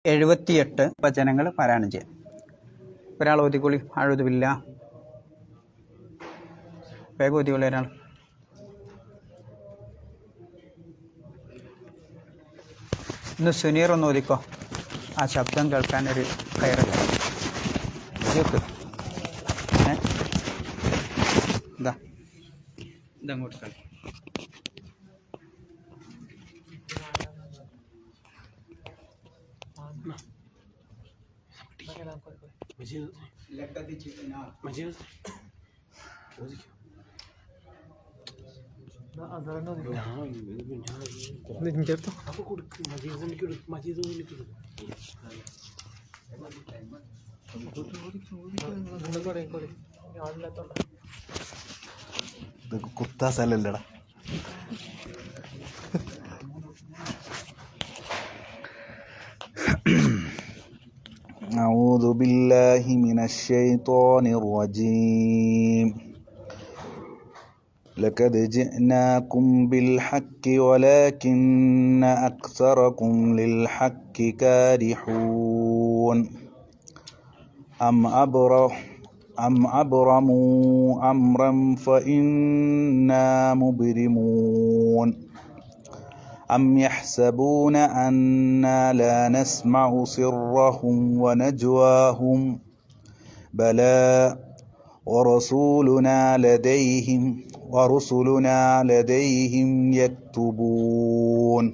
78 വചനങ്ങൾ പാരായണം ചെയ്യാം. ഒരാൾ ഓതിക്കൊള്ളി. അഴുതുമില്ല. വേഗം ഓതിക്കൊള്ളി ഒരാൾ. ഇന്ന് സുനീർ ഒന്ന് ഓതിക്കോ. ആ ശബ്ദം കേൾക്കാനൊരു കയറില്ല. ഇതങ്ങോട്ട് കളി. കുത്താസല്ലല്ലടാ. أعوذ بالله من الشيطان الرجيم لقد جئناكم بالحق ولكن أكثركم للحق كارهون أم أبرموا أمرا فإنا مبرمون أم يحسبون أنا لا نسمع سرهم ونجواهم بلى ورسلنا لديهم يكتبون.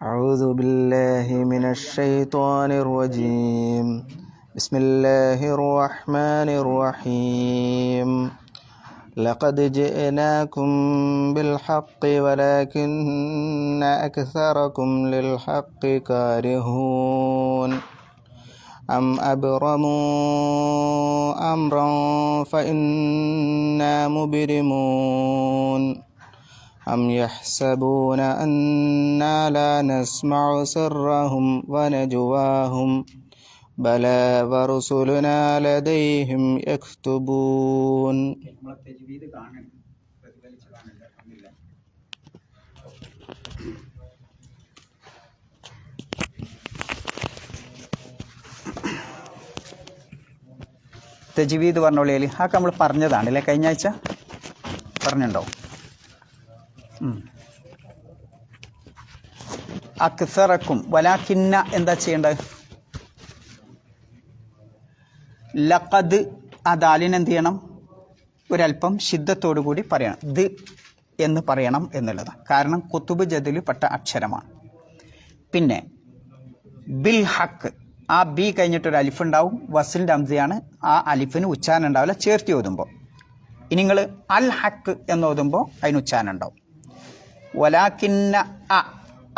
أعوذ بالله من الشيطان الرجيم. بسم الله الرحمن الرحيم. لقد جئناكم بالحق ولكن أكثركم للحق كارهون أم أبرموا أمرا فإنا مبرمون أم يحسبون أنا لا نسمع سرهم ونجواهم بلى ورسلنا لديهم يكتبون. തജ്വീദ് പറഞ്ഞോളിയാൽ അതൊക്കെ നമ്മൾ പറഞ്ഞതാണല്ലേ, കഴിഞ്ഞ ആഴ്ച പറഞ്ഞിട്ടുണ്ടാവും. അക്സറക്കും വലാക്കിന്ന എന്താ ചെയ്യേണ്ടത്? ലഖദ് ആ ദാലിന് എന്ത് ചെയ്യണം? ഒരല്പം ശിദ്ധത്തോടു കൂടി പറയണം. ദ് എന്ന് പറയണം എന്നുള്ളതാണ്. കാരണം കുത്തുബ് ജദിൽ പെട്ട അക്ഷരമാണ്. പിന്നെ ബിൽ ഹക്ക്, ആ ബി കഴിഞ്ഞിട്ടൊരു അലിഫ് ഉണ്ടാവും. വസിലിൻ്റെ അംസയാണ്. ആ അലിഫിന് ഉച്ചാരണം ഉണ്ടാവില്ല ചേർത്തി ഓതുമ്പോൾ. ഇനി നിങ്ങൾ അൽ ഹക്ക് എന്ന് ഓതുമ്പോൾ അതിന് ഉച്ചാരണം ഉണ്ടാവും. വലാക്കിന്ന അ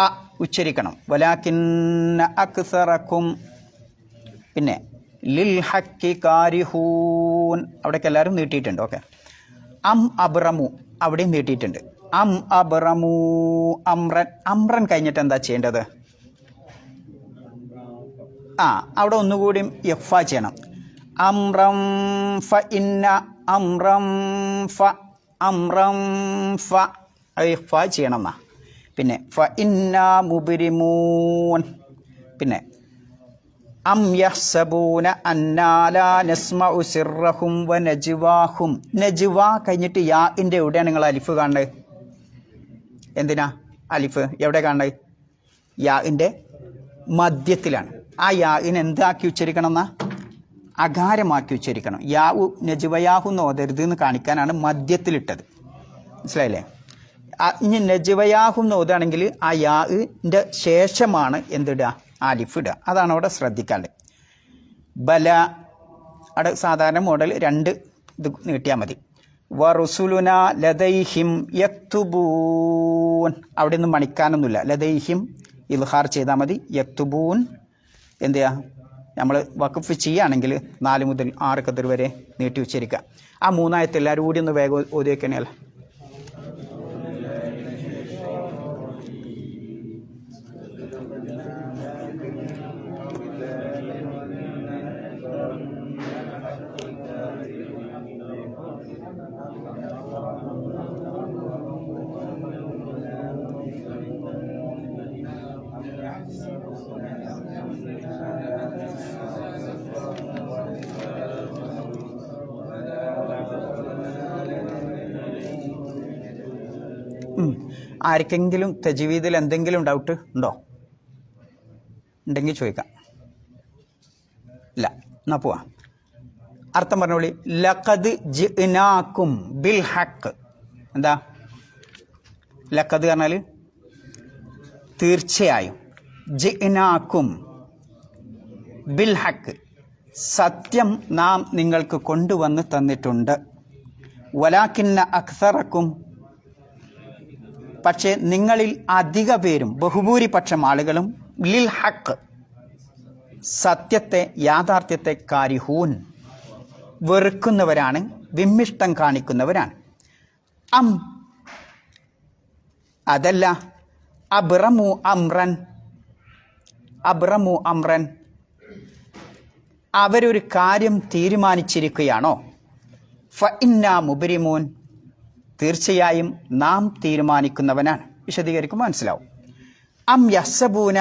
അ ഉച്ചരിക്കണം. വലാക്കിന്ന അക്സറക്കും. പിന്നെ ലിൽ ഹക്കി കാരിഹൂൻ, അവിടേക്ക് എല്ലാവരും നീട്ടിയിട്ടുണ്ട്. ഓക്കെ. അം അബ്രമു അവിടെയും നീട്ടിയിട്ടുണ്ട്. അം അബ്രമു അമ്രൻ. അമ്രൻ കഴിഞ്ഞിട്ട് എന്താ ചെയ്യേണ്ടത്? അവിടെ ഒന്നുകൂടിയും എഫ ചെയ്യണം. അമ്രം ഫ ഇന്ന അമ്രം ഫ അമ്രം ഫ എഫ ചെയ്യണം എന്നാ. പിന്നെ ഫ ഇന്ന മുബിരിമൂൻ. പിന്നെ അം യഹ്സബൂന അന്നാ ലാ നസ്മഉ സിർറഹും വ നജ്വാഹും. നജ്വ കഴിഞ്ഞിട്ട് യാഇൻ്റെ എവിടെയാണ് നിങ്ങൾ അലിഫ് കാണേണ്ടത്? എന്തിനാ അലിഫ് എവിടെ കാണേണ്ടത്? യാഇൻ്റെ മധ്യത്തിലാണ്. ആ യാഇന് എന്താക്കി ഉച്ചരിക്കണം എന്നാ? അകാരമാക്കി ഉച്ചരിക്കണം. യാവു നജ്വയാഹു എന്ന് ഓതരുത് എന്ന് കാണിക്കാനാണ് മധ്യത്തിലിട്ടത്. മനസ്സിലായില്ലേ? ഇനി നജ്വയാഹു എന്ന് ഓതുകയാണെങ്കിൽ ആ യാഇൻ്റെ ശേഷമാണ് എന്തിടുക? അലിഫ് ഇടുക. അതാണ് അവിടെ ശ്രദ്ധിക്കാനുള്ളത്. ബല അവിടെ സാധാരണ മോഡൽ 2 ഇത് നീട്ടിയാൽ മതി. വറുസുലുന ലദൈഹിം യക്തുബൂൻ, അവിടെ ഒന്നും മണിക്കാനൊന്നുമില്ല. ലദൈഹിം ഇൽഹാർ ചെയ്താൽ മതി. യക്തുബൂൻ എന്ത് ചെയ്യുക? നമ്മൾ വഖഫ് ചെയ്യുകയാണെങ്കിൽ 4 മുതൽ 6 ഖദർ വരെ നീട്ടി ഉച്ചരിക്കുക. ആ 3 ആയത്ത് എല്ലാവരും കൂടി ഒന്ന് വേഗം ഓതി വയ്ക്കണേ. ആർക്കെങ്കിലും തജ്വീദിൽ എന്തെങ്കിലും ഡൗട്ട് ഉണ്ടോ? ഉണ്ടെങ്കിൽ ചോദിക്കാം. ഇല്ല, എന്നാ പോവാ. അർത്ഥം പറഞ്ഞോളി. ലഖദ് ജിഅ്നാകും ബിൽ ഹഖ്. എന്താ ലഖദ് പറഞ്ഞാൽ? തീർച്ചയായും. ജിഅ്നാകും ബിൽ ഹഖ്, സത്യം നാം നിങ്ങൾക്ക് കൊണ്ടുവന്ന് തന്നിട്ടുണ്ട്. വലാകിന്ന അക്സറക്കും, പക്ഷേ നിങ്ങളിൽ അധിക പേരും, ബഹുഭൂരിപക്ഷം ആളുകളും, ലിൽ ഹഖ്, സത്യത്തെ, യാഥാർത്ഥ്യത്തെ, കാരിഹൂൻ, വെറുക്കുന്നവരാണ്, വിമ്മിഷ്ടം കാണിക്കുന്നവരാണ്. അതല്ല, അബ്റമു അമ്രൻ, അവരൊരു കാര്യം തീരുമാനിച്ചിരിക്കുകയാണോ? ഫഇന്നാ മുബ്രിമൂൻ, തീർച്ചയായും നാം തീരുമാനിക്കുന്നവനാണ്. വിശദീകരിക്കുമ്പോൾ മനസ്സിലാവും. യഹ്സബൂന,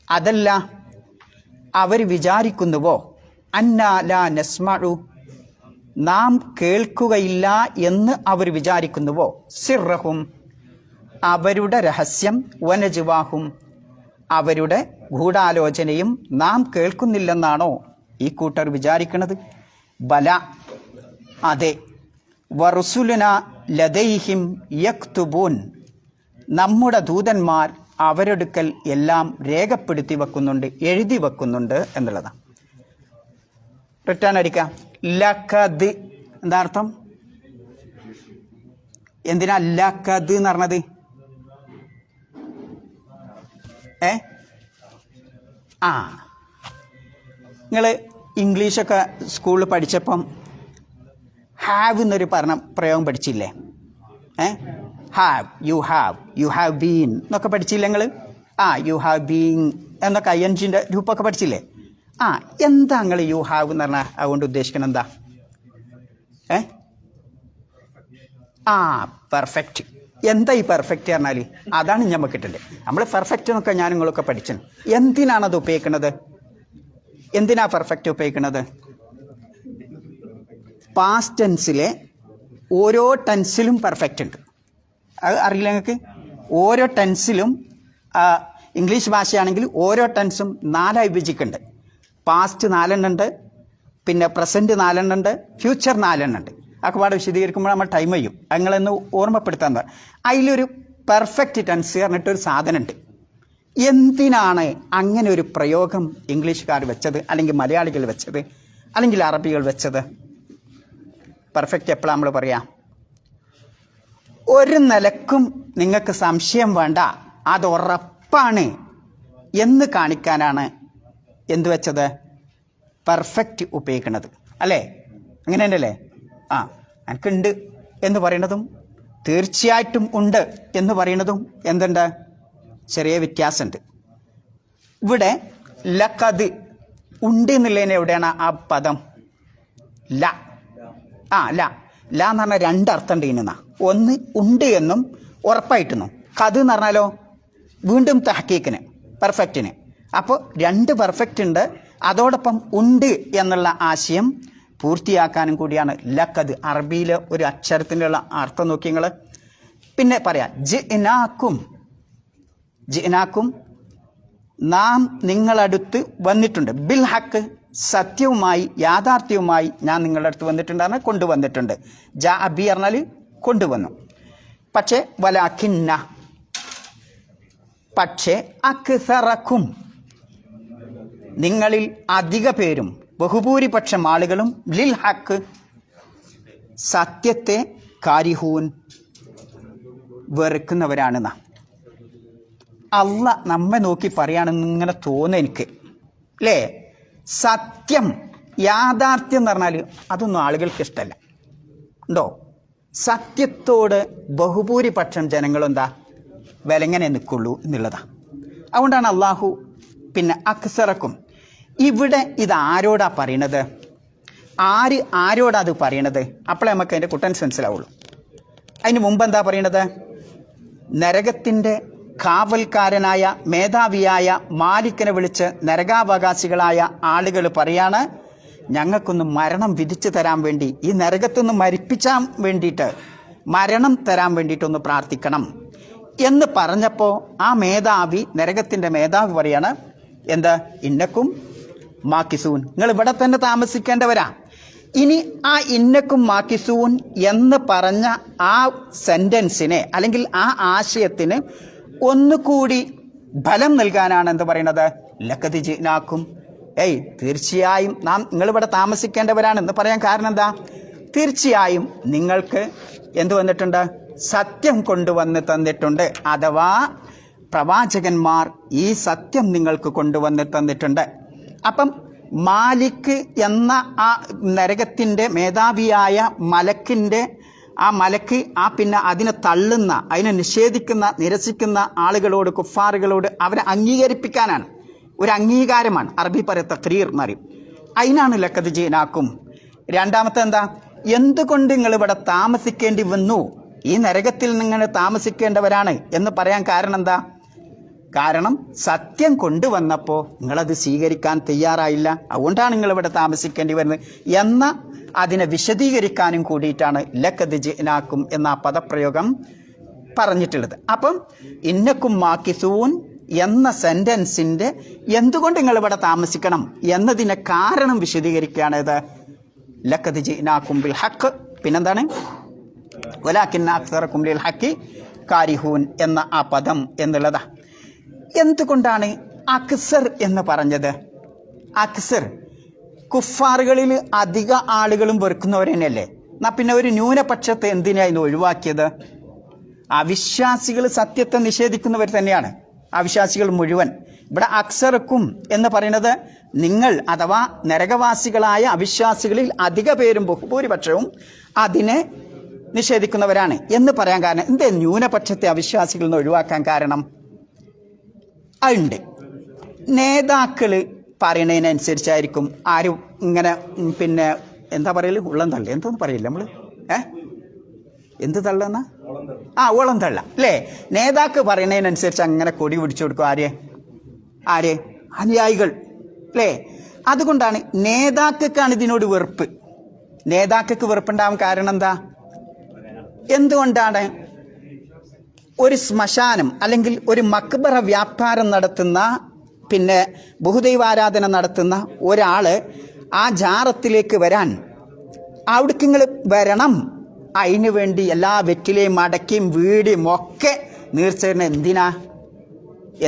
അതല്ല അവർ വിചാരിക്കുന്നുവോ, അന്നാ ലാ നസ്മഉ, നാം കേൾക്കുകയില്ല എന്ന് അവർ വിചാരിക്കുന്നുവോ, സിർറഹും, അവരുടെ രഹസ്യം, വനജ്വാഹും, അവരുടെ ഗൂഢാലോചനയും നാം കേൾക്കുന്നില്ലെന്നാണോ ഈ കൂട്ടർ വിചാരിക്കുന്നത്? ബല, അതെ. വറുസുലുന ലദൈഹിം യക്തുബൂൻ, നമ്മുടെ ദൂതന്മാർ അവരെടുക്കൽ എല്ലാം രേഖപ്പെടുത്തി വെക്കുന്നുണ്ട്, എഴുതി വെക്കുന്നുണ്ട് എന്നുള്ളതാണ്. റിട്ടേൺ അടിക്കാം. ലഖദ് എന്താ അർത്ഥം? എന്തിനാ ലഖദ് എന്ന് പറഞ്ഞത്? നിങ്ങൾ ഇംഗ്ലീഷൊക്കെ സ്കൂളിൽ പഠിച്ചപ്പം ഹാവ് എന്നൊരു പ്രയോഗം പഠിച്ചില്ലേ? ഹാവ്, യു ഹാവ് ബീൻ എന്നൊക്കെ പഠിച്ചില്ലേ നിങ്ങൾ? യു ഹാവ് ബീൻ എന്നൊക്കെ INGൻ്റെ രൂപമൊക്കെ പഠിച്ചില്ലേ? എന്താ നിങ്ങൾ യു ഹാവ് എന്ന് പറഞ്ഞാൽ അതുകൊണ്ട് ഉദ്ദേശിക്കണം എന്താ? പെർഫെക്റ്റ്. എന്താ ഈ പെർഫെക്റ്റ് പറഞ്ഞാൽ? അതാണ് നമുക്ക് കിട്ടേണ്ടത്. നമ്മൾ പെർഫെക്റ്റ് എന്നൊക്കെ ഞാൻ നിങ്ങളൊക്കെ പഠിച്ചു. എന്തിനാണത് ഉപയോഗിക്കുന്നത്? എന്തിനാ പെർഫെക്റ്റ് ഉപയോഗിക്കുന്നത്? പാസ്റ്റ് ടെൻസിലെ ഓരോ ടെൻസിലും പെർഫെക്റ്റ് ഉണ്ട്. അത് അറിയില്ല നിങ്ങൾക്ക്? ഓരോ ടെൻസിലും ഇംഗ്ലീഷ് ഭാഷയാണെങ്കിൽ ഓരോ ടെൻസും 4 വിഭജിക്കുന്നുണ്ട്. പാസ്റ്റ് 4 ഉണ്ട്, പിന്നെ പ്രസൻറ്റ് 4 ഉണ്ട്, ഫ്യൂച്ചർ 4 ഉണ്ട്. ഒക്കെ പാടെ വിശദീകരിക്കുമ്പോൾ നമ്മൾ ടൈം ചെയ്യും. നിങ്ങളെന്ന് ഓർമ്മപ്പെടുത്താൻ. അതിലൊരു പെർഫെക്റ്റ് ടെൻസ് പറഞ്ഞിട്ടൊരു സാധനമുണ്ട്. എന്തിനാണ് അങ്ങനെ ഒരു പ്രയോഗം ഇംഗ്ലീഷുകാർ വെച്ചത്, അല്ലെങ്കിൽ മലയാളികൾ വെച്ചത്, അല്ലെങ്കിൽ അറബികൾ വെച്ചത്? പെർഫെക്റ്റ് എപ്പോഴാണ് നമ്മൾ പറയാം? ഒരു നിലക്കും നിങ്ങൾക്ക് സംശയം വേണ്ട, അത് ഉറപ്പാണ് എന്ന് കാണിക്കാനാണ് എന്ത് വെച്ചത്? പെർഫെക്റ്റ് ഉപയോഗിക്കുന്നത്. അല്ലേ? അങ്ങനെ തന്നെയല്ലേ? എനിക്കുണ്ട് എന്ന് പറയുന്നതും തീർച്ചയായിട്ടും ഉണ്ട് എന്ന് പറയുന്നതും എന്തുണ്ട്? ചെറിയ വ്യത്യാസമുണ്ട്. ഇവിടെ ലഖദ് ഉണ്ട് എന്നുള്ളതിന് എവിടെയാണ് ആ പദം? ല എന്ന് പറഞ്ഞാൽ 2 അർത്ഥം ഉണ്ട് ഇതിനാ. ഒന്ന് ഉണ്ട് എന്നും ഉറപ്പായിട്ടെന്നും. കത് എന്ന് പറഞ്ഞാലോ വീണ്ടും തഹ്കീക്കിന്, പെർഫെക്റ്റിന്. അപ്പോൾ 2 പെർഫെക്റ്റ് ഉണ്ട്, അതോടൊപ്പം ഉണ്ട് എന്നുള്ള ആശയം പൂർത്തിയാക്കാനും കൂടിയാണ് ലഖദ്. അറബിയിലെ ഒരു അക്ഷരത്തിനുള്ള അർത്ഥം നോക്കി നിങ്ങൾ. പിന്നെ പറയാം ജിനാക്കും, നാം നിങ്ങളടുത്ത് വന്നിട്ടുണ്ട്. ബിൽ ഹക്ക്, സത്യവുമായി, യാഥാർത്ഥ്യവുമായി ഞാൻ നിങ്ങളുടെ അടുത്ത് വന്നിട്ടുണ്ടാണ്, കൊണ്ടുവന്നിട്ടുണ്ട്. ജാ അബി പറഞ്ഞാൽ കൊണ്ടുവന്നു. പക്ഷേ വലാകിന്ന, പക്ഷേ അക്സറക്കും, നിങ്ങളിൽ അധിക പേരും, ബഹുഭൂരിപക്ഷം ആളുകളും, ലിൽ ഹക്ക്, സത്യത്തെ, കാരിഹൂൻ, വെറുക്കുന്നവരാണെന്ന. അല്ല നമ്മെ നോക്കി പറയുകയാണെന്ന് ഇങ്ങനെ തോന്നുന്നു എനിക്ക്, അല്ലേ? സത്യം, യാഥാർത്ഥ്യം എന്ന് പറഞ്ഞാൽ അതൊന്നും ആളുകൾക്ക് ഇഷ്ടമല്ല. ഉണ്ടോ? സത്യത്തോട് ബഹുഭൂരിപക്ഷം ജനങ്ങളെന്താ വിലങ്ങനെ നിൽക്കുള്ളൂ എന്നുള്ളതാണ്. അതുകൊണ്ടാണ് അള്ളാഹു പിന്നെ അക്സറക്കും. ഇവിടെ ഇത് ആരോടാ പറയണത്? ആരോടാ അത് പറയണത്? അപ്പോഴേ നമുക്ക് അതിൻ്റെ കുട്ടൻസ് മനസ്സിലാവുള്ളൂ. അതിന് മുമ്പ് എന്താ പറയണത്? നരകത്തിൻ്റെ കാവൽക്കാരനായ മേധാവിയായ മാലിക്കിനെ വിളിച്ച് നരകാവകാശികളായ ആളുകൾ പറയാണ്, ഞങ്ങൾക്കൊന്ന് മരണം വിധിച്ചു തരാൻ വേണ്ടി, ഈ നരകത്തൊന്ന് മരിപ്പിച്ചാൻ വേണ്ടിയിട്ട് മരണം തരാൻ വേണ്ടിയിട്ടൊന്ന് പ്രാർത്ഥിക്കണം എന്ന് പറഞ്ഞപ്പോൾ ആ മേധാവി, നരകത്തിൻ്റെ മേധാവി പറയാണ് എന്താ, ഇന്നക്കും മാക്കിസൂൻ, നിങ്ങൾ ഇവിടെ തന്നെ താമസിക്കേണ്ടവരാ. ഇനി ആ ഇന്നക്കും മാക്കിസൂൻ എന്ന് പറഞ്ഞ ആ സെൻറ്റൻസിനെ അല്ലെങ്കിൽ ആ ആശയത്തിന് ഒന്നുകൂടി ബലം നൽകാനാണ് എന്ത് പറയുന്നത്, ലഖദ് ജിനാക്കും, തീർച്ചയായും നിങ്ങളിവിടെ താമസിക്കേണ്ടവരാണെന്ന് പറയാൻ കാരണം എന്താ, തീർച്ചയായും നിങ്ങൾക്ക് എന്ത് വന്നിട്ടുണ്ട്, സത്യം കൊണ്ടുവന്ന് തന്നിട്ടുണ്ട്. അഥവാ പ്രവാചകന്മാർ ഈ സത്യം നിങ്ങൾക്ക് കൊണ്ടുവന്ന് തന്നിട്ടുണ്ട്. അപ്പം മാലിക് എന്ന ആ നരകത്തിൻ്റെ മേധാവിയായ മലക്കിൻ്റെ ആ മലക്ക് പിന്നെ അതിനെ തള്ളുന്ന, അതിനെ നിഷേധിക്കുന്ന, നിരസിക്കുന്ന ആളുകളോട്, കുഫാറുകളോട് അവരെ അംഗീകരിപ്പിക്കാനാണ്, ഒരു അംഗീകാരമാണ്. അറബി പറയ തക്രീർ എന്നറിയും. അതിനാണ് ലഖദ് ജീനാക്കും. രണ്ടാമത്തെ എന്താ, എന്തുകൊണ്ട് നിങ്ങൾ ഇവിടെ താമസിക്കേണ്ടി വന്നു, ഈ നരകത്തിൽ നിങ്ങൾ താമസിക്കേണ്ടവരാണ് എന്ന് പറയാൻ കാരണം എന്താ, കാരണം സത്യം കൊണ്ടുവന്നപ്പോൾ നിങ്ങളത് സ്വീകരിക്കാൻ തയ്യാറായില്ല, അതുകൊണ്ടാണ് നിങ്ങളിവിടെ താമസിക്കേണ്ടി വരുന്നത് എന്ന അതിനെ വിശദീകരിക്കാനും കൂടിയിട്ടാണ് ലഖദ് ജിനാക്കും എന്ന പദപ്രയോഗം പറഞ്ഞിട്ടുള്ളത്. അപ്പം ഇന്നക്കും മാക്കിസൂൻ എന്ന സെൻറ്റൻസിൻ്റെ എന്തുകൊണ്ട് നിങ്ങളിവിടെ താമസിക്കണം എന്നതിനെ കാരണം വിശദീകരിക്കുകയാണ് ഇത് ലഖദ് ജിനാക്കും ബിൽ ഹഖ്. പിന്നെന്താണ്, വലാകിന്ന അക്സറക്കും ലിൽ ഹഖി കാരിഹൂൻ എന്ന ആ പദം എന്നുള്ളതാ. എന്തുകൊണ്ടാണ് അക്സർ എന്ന് പറഞ്ഞത്? അക്സർ കുഫാറുകളിൽ അധിക ആളുകളും വെറുക്കുന്നവർ തന്നെയല്ലേ. എന്നാൽ പിന്നെ ഒരു ന്യൂനപക്ഷത്തെ എന്തിനായിരുന്നു ഒഴിവാക്കിയത്? അവിശ്വാസികൾ സത്യത്തെ നിഷേധിക്കുന്നവർ തന്നെയാണ്, അവിശ്വാസികൾ മുഴുവൻ. ഇവിടെ അക്സറക്കും എന്ന് പറയുന്നത് നിങ്ങൾ അഥവാ നരകവാസികളായ അവിശ്വാസികളിൽ അധിക പേരും ബഹുഭൂരിപക്ഷവും അതിനെ നിഷേധിക്കുന്നവരാണ് എന്ന് പറയാൻ കാരണം എന്തേ ന്യൂനപക്ഷത്തെ അവിശ്വാസികളിൽ നിന്ന് ഒഴിവാക്കാൻ കാരണം? അതുണ്ട്. നേതാക്കൾ പറയുന്നതിനനുസരിച്ചായിരിക്കും ആരും ഇങ്ങനെ പിന്നെ എന്താ പറയല്, ഉള്ളം തള്ളി എന്തോന്ന് പറയില്ല നമ്മൾ, എന്ത് തള്ളെന്നാ, ഓളം തള്ള അല്ലേ. നേതാക്കൾ പറയുന്നതിനനുസരിച്ച് അങ്ങനെ കൊടി പിടിച്ചു കൊടുക്കും. ആര് അനുയായികൾ അല്ലേ. അതുകൊണ്ടാണ് നേതാക്കൾക്കാണ് ഇതിനോട് വെറുപ്പ്. നേതാക്കൾക്ക് വെറുപ്പുണ്ടാവാൻ കാരണം എന്താ, എന്തുകൊണ്ടാണ്? ഒരു ശ്മശാനം അല്ലെങ്കിൽ ഒരു മക്ബറ വ്യാപാരം നടത്തുന്ന, പിന്നെ ബഹുദൈവാരാധന നടത്തുന്ന ഒരാൾ ആ ജാറത്തിലേക്ക് വരാൻ, അവിടേക്ക് നിങ്ങൾ വരണം, അതിനു വേണ്ടി എല്ലാ വെറ്റിലെയും മടക്കിയും വീടിയും ഒക്കെ നീർച്ചേരുന്ന